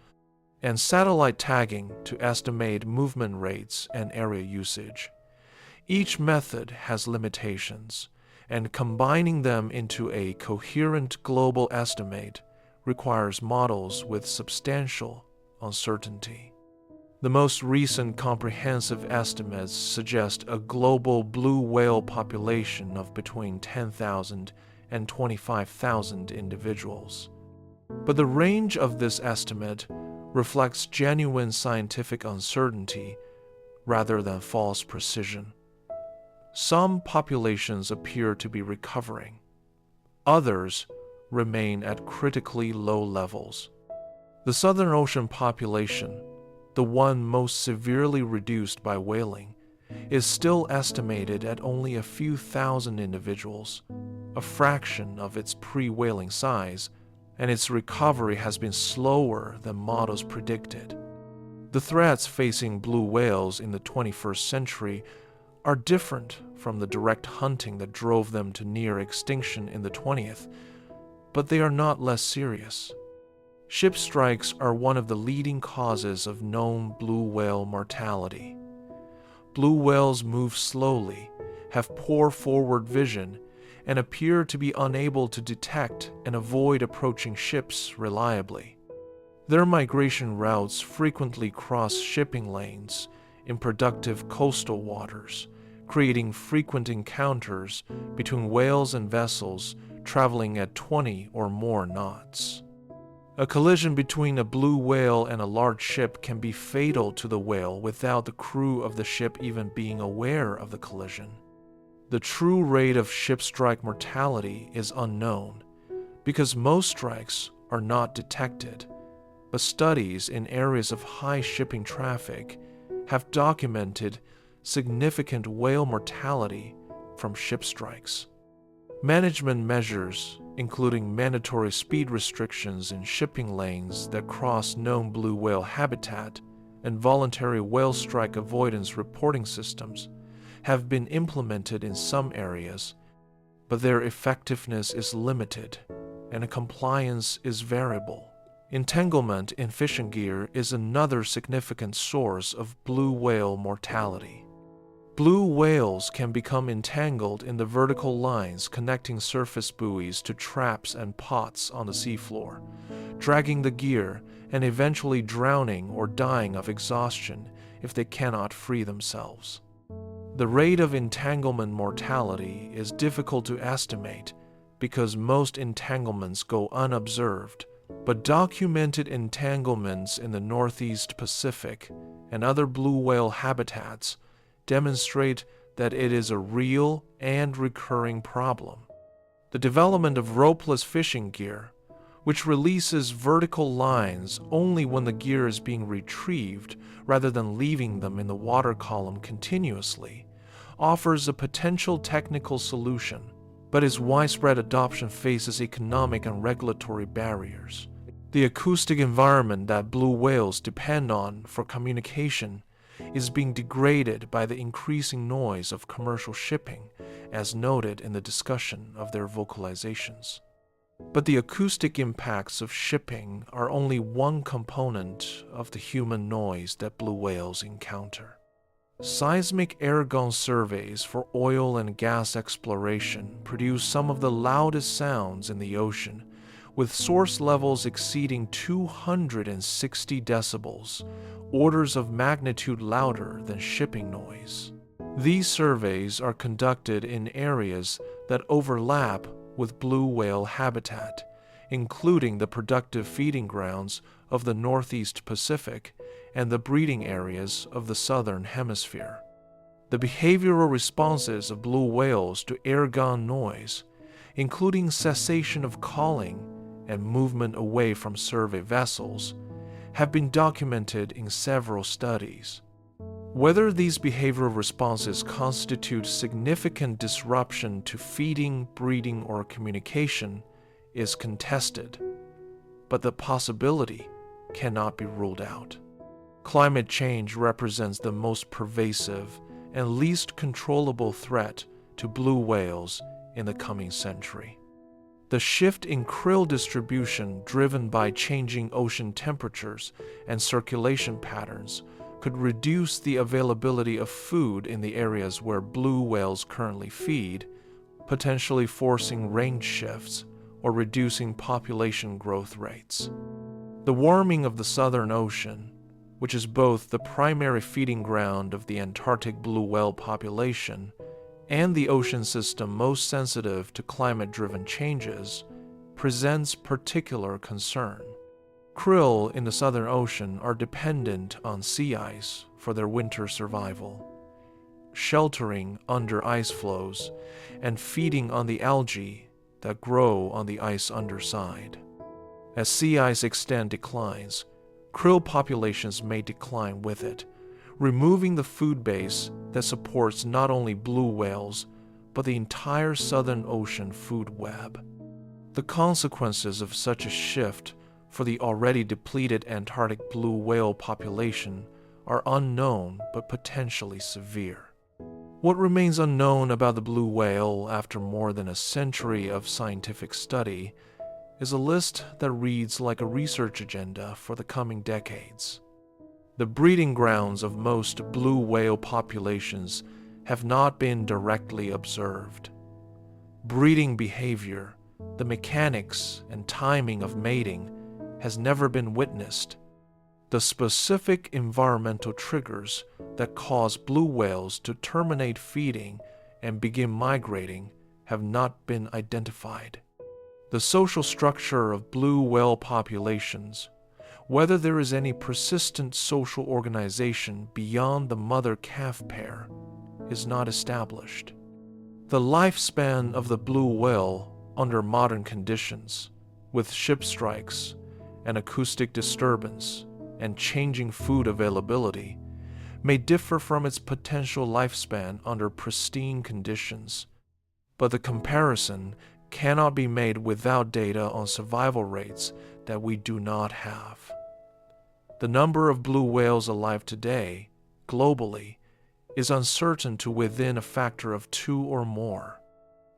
and satellite tagging to estimate movement rates and area usage. Each method has limitations, and combining them into a coherent global estimate requires models with substantial uncertainty. The most recent comprehensive estimates suggest a global blue whale population of between 10,000 and 25,000 individuals. But the range of this estimate reflects genuine scientific uncertainty rather than false precision. Some populations appear to be recovering. Others remain at critically low levels. The Southern Ocean population, the one most severely reduced by whaling, is still estimated at only a few thousand individuals, a fraction of its pre-whaling size, and its recovery has been slower than models predicted. The threats facing blue whales in the 21st century are different from the direct hunting that drove them to near extinction in the 20th, but they are not less serious. Ship strikes are one of the leading causes of known blue whale mortality. Blue whales move slowly, have poor forward vision, and appear to be unable to detect and avoid approaching ships reliably. Their migration routes frequently cross shipping lanes in productive coastal waters, creating frequent encounters between whales and vessels traveling at 20 or more knots. A collision between a blue whale and a large ship can be fatal to the whale without the crew of the ship even being aware of the collision. The true rate of ship strike mortality is unknown because most strikes are not detected, but studies in areas of high shipping traffic have documented significant whale mortality from ship strikes. Management measures, including mandatory speed restrictions in shipping lanes that cross known blue whale habitat and voluntary whale strike avoidance reporting systems, have been implemented in some areas, but their effectiveness is limited and compliance is variable. Entanglement in fishing gear is another significant source of blue whale mortality. Blue whales can become entangled in the vertical lines connecting surface buoys to traps and pots on the seafloor, dragging the gear and eventually drowning or dying of exhaustion if they cannot free themselves. The rate of entanglement mortality is difficult to estimate because most entanglements go unobserved, but documented entanglements in the Northeast Pacific and other blue whale habitats demonstrate that it is a real and recurring problem. The development of ropeless fishing gear, which releases vertical lines only when the gear is being retrieved rather than leaving them in the water column continuously, offers a potential technical solution, but its widespread adoption faces economic and regulatory barriers. The acoustic environment that blue whales depend on for communication is being degraded by the increasing noise of commercial shipping, as noted in the discussion of their vocalizations. But the acoustic impacts of shipping are only one component of the human noise that blue whales encounter. Seismic air-gun surveys for oil and gas exploration produce some of the loudest sounds in the ocean, with source levels exceeding 260 decibels, orders of magnitude louder than shipping noise. These surveys are conducted in areas that overlap with blue whale habitat, including the productive feeding grounds of the Northeast Pacific and the breeding areas of the Southern Hemisphere. The behavioral responses of blue whales to air-gun noise, including cessation of calling and movement away from survey vessels, have been documented in several studies. Whether these behavioral responses constitute significant disruption to feeding, breeding, or communication is contested, but the possibility cannot be ruled out. Climate change represents the most pervasive and least controllable threat to blue whales in the coming century. The shift in krill distribution driven by changing ocean temperatures and circulation patterns could reduce the availability of food in the areas where blue whales currently feed, potentially forcing range shifts or reducing population growth rates. The warming of the Southern Ocean, which is both the primary feeding ground of the Antarctic blue whale population and the ocean system most sensitive to climate-driven changes, presents particular concern. Krill in the Southern Ocean are dependent on sea ice for their winter survival, sheltering under ice floes and feeding on the algae that grow on the ice underside. As sea ice extent declines, krill populations may decline with it, removing the food base that supports not only blue whales, but the entire Southern Ocean food web. The consequences of such a shift for the already depleted Antarctic blue whale population are unknown but potentially severe. What remains unknown about the blue whale after more than a century of scientific study is a list that reads like a research agenda for the coming decades. The breeding grounds of most blue whale populations have not been directly observed. Breeding behavior, the mechanics and timing of mating, has never been witnessed. The specific environmental triggers that cause blue whales to terminate feeding and begin migrating have not been identified. The social structure of blue whale populations, whether there is any persistent social organization beyond the mother-calf pair, is not established. The lifespan of the blue whale under modern conditions, with ship strikes and acoustic disturbance and changing food availability, may differ from its potential lifespan under pristine conditions, but the comparison cannot be made without data on survival rates that we do not have. The number of blue whales alive today, globally, is uncertain to within a factor of 2 or more.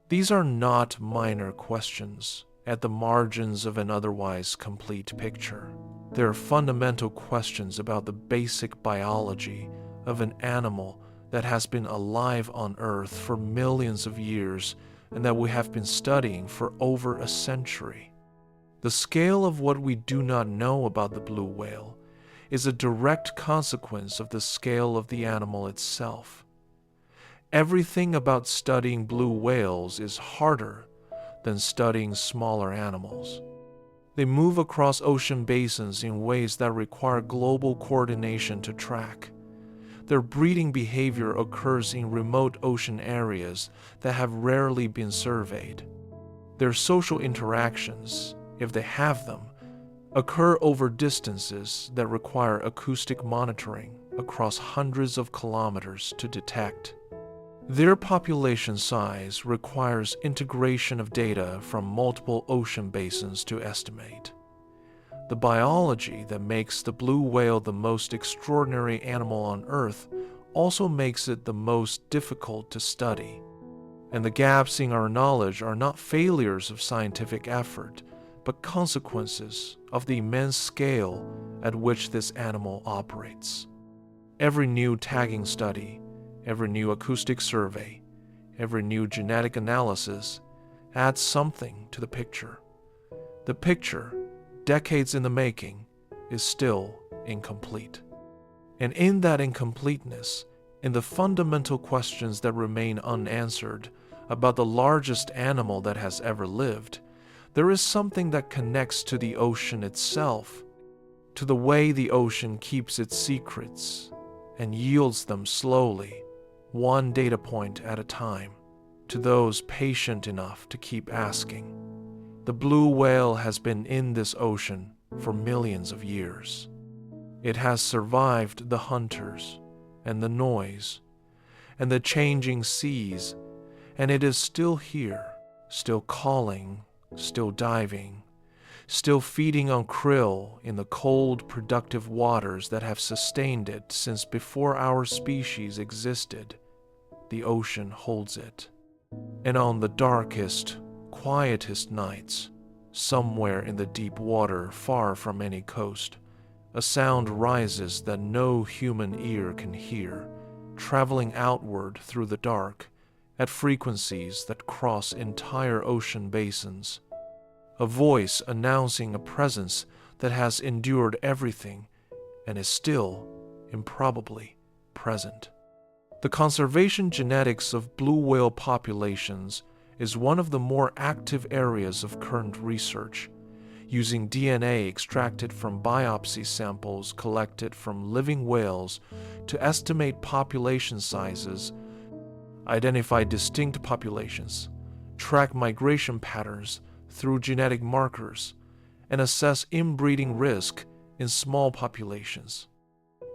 These are not minor questions at the margins of an otherwise complete picture. They are fundamental questions about the basic biology of an animal that has been alive on Earth for millions of years and that we have been studying for over a century. The scale of what we do not know about the blue whale is a direct consequence of the scale of the animal itself. Everything about studying blue whales is harder than studying smaller animals. They move across ocean basins in ways that require global coordination to track. Their breeding behavior occurs in remote ocean areas that have rarely been surveyed. Their social interactions, if they have them, occur over distances that require acoustic monitoring across hundreds of kilometers to detect. Their population size requires integration of data from multiple ocean basins to estimate. The biology that makes the blue whale the most extraordinary animal on Earth also makes it the most difficult to study. And the gaps in our knowledge are not failures of scientific effort, but consequences of the immense scale at which this animal operates. Every new tagging study, every new acoustic survey, every new genetic analysis adds something to the picture. The picture, decades in the making, is still incomplete. And in that incompleteness, in the fundamental questions that remain unanswered about the largest animal that has ever lived, there is something that connects to the ocean itself, to the way the ocean keeps its secrets and yields them slowly, one data point at a time, to those patient enough to keep asking. The blue whale has been in this ocean for millions of years. It has survived the hunters and the noise and the changing seas, and it is still here, still calling, still diving, still feeding on krill in the cold, productive waters that have sustained it since before our species existed. The ocean holds it. And on the darkest, quietest nights, somewhere in the deep water far from any coast, a sound rises that no human ear can hear, traveling outward through the dark at frequencies that cross entire ocean basins. A voice announcing a presence that has endured everything and is still, improbably, present. The conservation genetics of blue whale populations is one of the more active areas of current research, using DNA extracted from biopsy samples collected from living whales to estimate population sizes, identify distinct populations, track migration patterns through genetic markers, and assess inbreeding risk in small populations.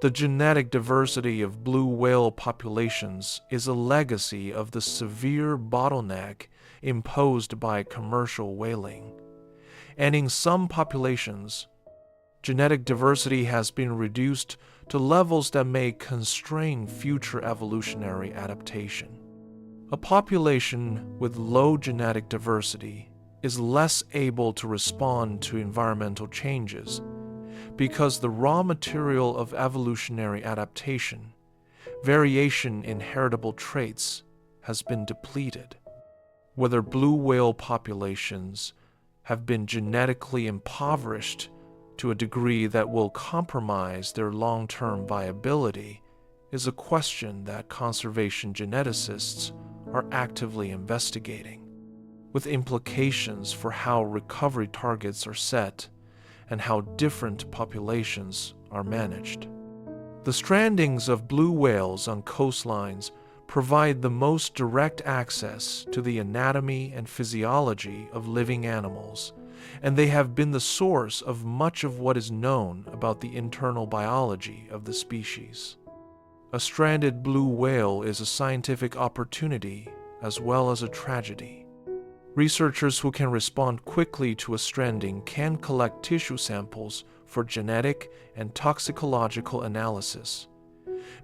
The genetic diversity of blue whale populations is a legacy of the severe bottleneck imposed by commercial whaling. And in some populations, genetic diversity has been reduced to levels that may constrain future evolutionary adaptation. A population with low genetic diversity is less able to respond to environmental changes because the raw material of evolutionary adaptation, variation in heritable traits, has been depleted. Whether blue whale populations have been genetically impoverished to a degree that will compromise their long-term viability is a question that conservation geneticists are actively investigating, with implications for how recovery targets are set and how different populations are managed. The strandings of blue whales on coastlines provide the most direct access to the anatomy and physiology of living animals, and they have been the source of much of what is known about the internal biology of the species. A stranded blue whale is a scientific opportunity as well as a tragedy. Researchers who can respond quickly to a stranding can collect tissue samples for genetic and toxicological analysis,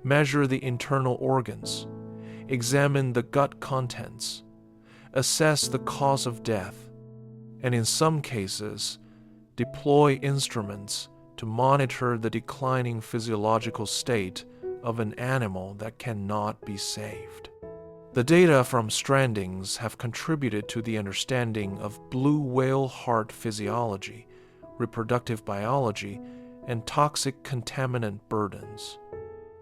measure the internal organs, examine the gut contents, assess the cause of death, and in some cases, deploy instruments to monitor the declining physiological state of an animal that cannot be saved. The data from strandings have contributed to the understanding of blue whale heart physiology, reproductive biology, and toxic contaminant burdens.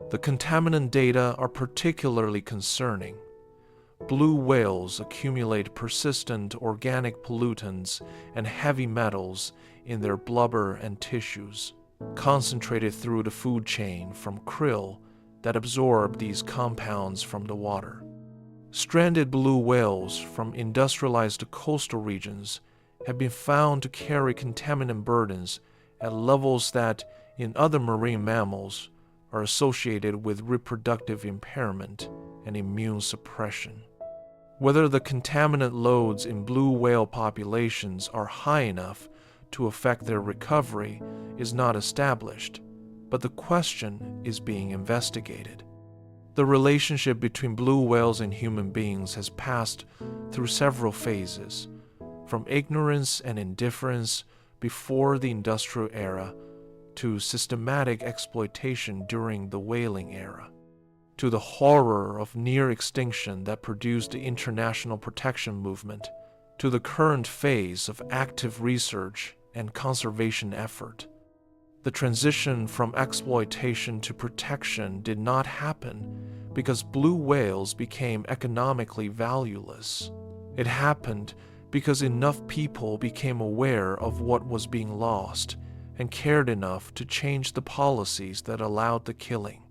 The contaminant data are particularly concerning. Blue whales accumulate persistent organic pollutants and heavy metals in their blubber and tissues, concentrated through the food chain from krill that absorb these compounds from the water. Stranded blue whales from industrialized coastal regions have been found to carry contaminant burdens at levels that, in other marine mammals, are associated with reproductive impairment and immune suppression. Whether the contaminant loads in blue whale populations are high enough to affect their recovery is not established, but the question is being investigated. The relationship between blue whales and human beings has passed through several phases, from ignorance and indifference before the industrial era to systematic exploitation during the whaling era, to the horror of near extinction that produced the international protection movement, to the current phase of active research and conservation effort. The transition from exploitation to protection did not happen because blue whales became economically valueless. It happened because enough people became aware of what was being lost and cared enough to change the policies that allowed the killing.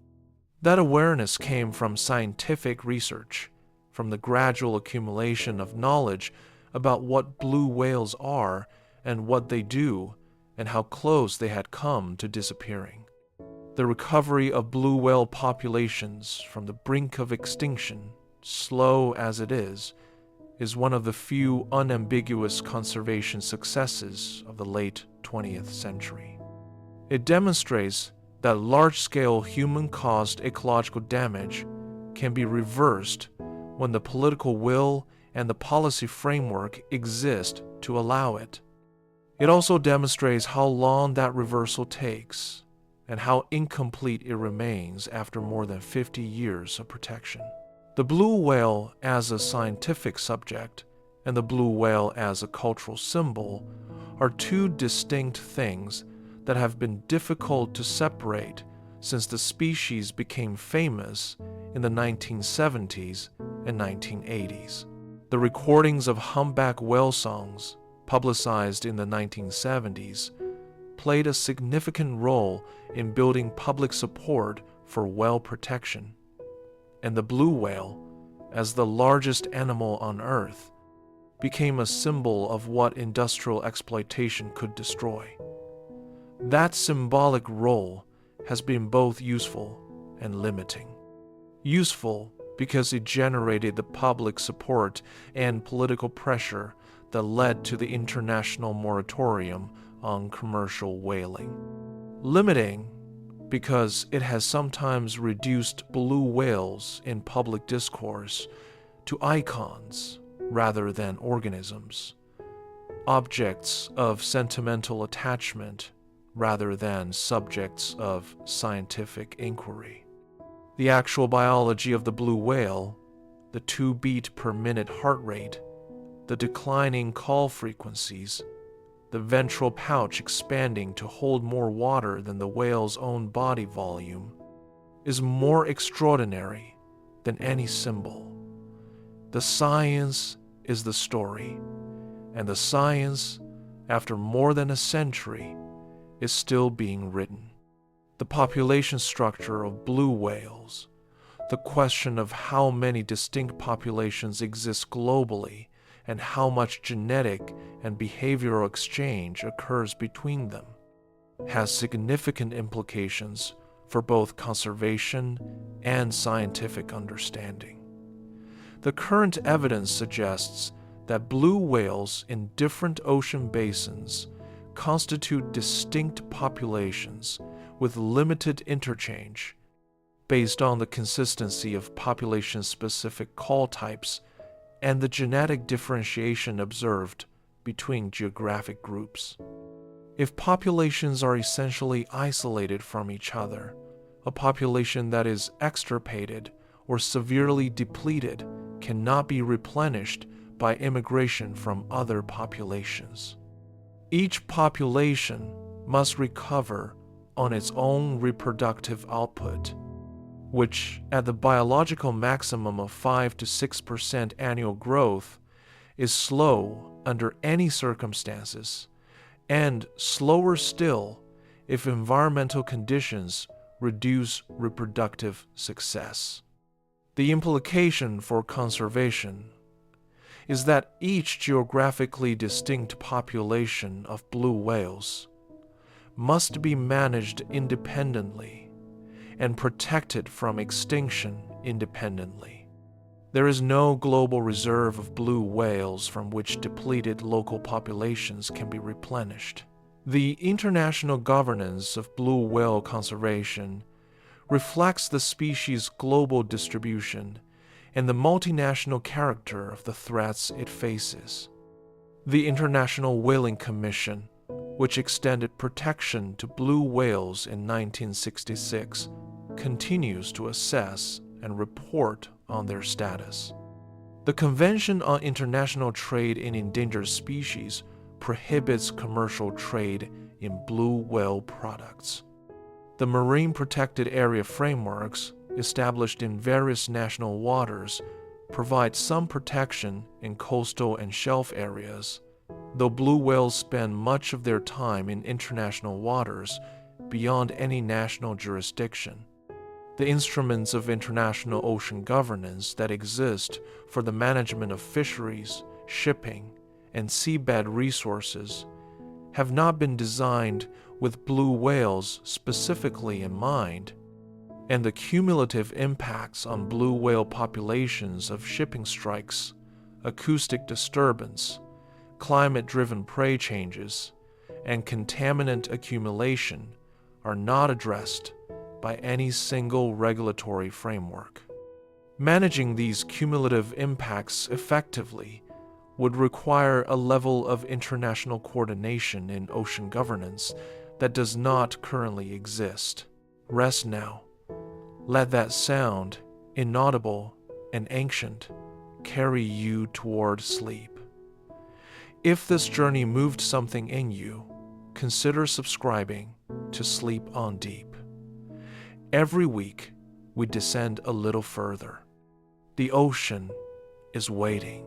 That awareness came from scientific research, from the gradual accumulation of knowledge about what blue whales are and what they do, and how close they had come to disappearing. The recovery of blue whale populations from the brink of extinction, slow as it is one of the few unambiguous conservation successes of the late 20th century. It demonstrates that large-scale human-caused ecological damage can be reversed when the political will and the policy framework exist to allow it. It also demonstrates how long that reversal takes and how incomplete it remains after more than 50 years of protection. The blue whale as a scientific subject and the blue whale as a cultural symbol are two distinct things that have been difficult to separate since the species became famous in the 1970s and 1980s. The recordings of humpback whale songs, publicized in the 1970s, played a significant role in building public support for whale protection. And the blue whale, as the largest animal on Earth, became a symbol of what industrial exploitation could destroy. That symbolic role has been both useful and limiting. Useful because it generated the public support and political pressure that led to the international moratorium on commercial whaling. Limiting because it has sometimes reduced blue whales in public discourse to icons rather than organisms, objects of sentimental attachment rather than subjects of scientific inquiry. The actual biology of the blue whale, the 2 beat per minute heart rate, the declining call frequencies, the ventral pouch expanding to hold more water than the whale's own body volume, is more extraordinary than any symbol. The science is the story, and the science, after more than a century, is still being written. The population structure of blue whales, the question of how many distinct populations exist globally, and how much genetic and behavioral exchange occurs between them, has significant implications for both conservation and scientific understanding. The current evidence suggests that blue whales in different ocean basins constitute distinct populations with limited interchange based on the consistency of population-specific call types and the genetic differentiation observed between geographic groups. If populations are essentially isolated from each other, a population that is extirpated or severely depleted cannot be replenished by immigration from other populations. Each population must recover on its own reproductive output, which, at the biological maximum of 5 to 6% annual growth, is slow under any circumstances, and slower still if environmental conditions reduce reproductive success. The implication for conservation is that each geographically distinct population of blue whales must be managed independently and protected from extinction independently. There is no global reserve of blue whales from which depleted local populations can be replenished. The international governance of blue whale conservation reflects the species' global distribution and the multinational character of the threats it faces. The International Whaling Commission, which extended protection to blue whales in 1966, continues to assess and report on their status. The Convention on International Trade in Endangered Species prohibits commercial trade in blue whale products. The Marine Protected Area frameworks, established in various national waters, provide some protection in coastal and shelf areas, though blue whales spend much of their time in international waters beyond any national jurisdiction. The instruments of international ocean governance that exist for the management of fisheries, shipping, and seabed resources have not been designed with blue whales specifically in mind, and the cumulative impacts on blue whale populations of shipping strikes, acoustic disturbance, climate-driven prey changes, and contaminant accumulation are not addressed by any single regulatory framework. Managing these cumulative impacts effectively would require a level of international coordination in ocean governance that does not currently exist. Rest now. Let that sound, inaudible and ancient, carry you toward sleep. If this journey moved something in you, consider subscribing to Sleep on Deep. Every week, we descend a little further. The ocean is waiting.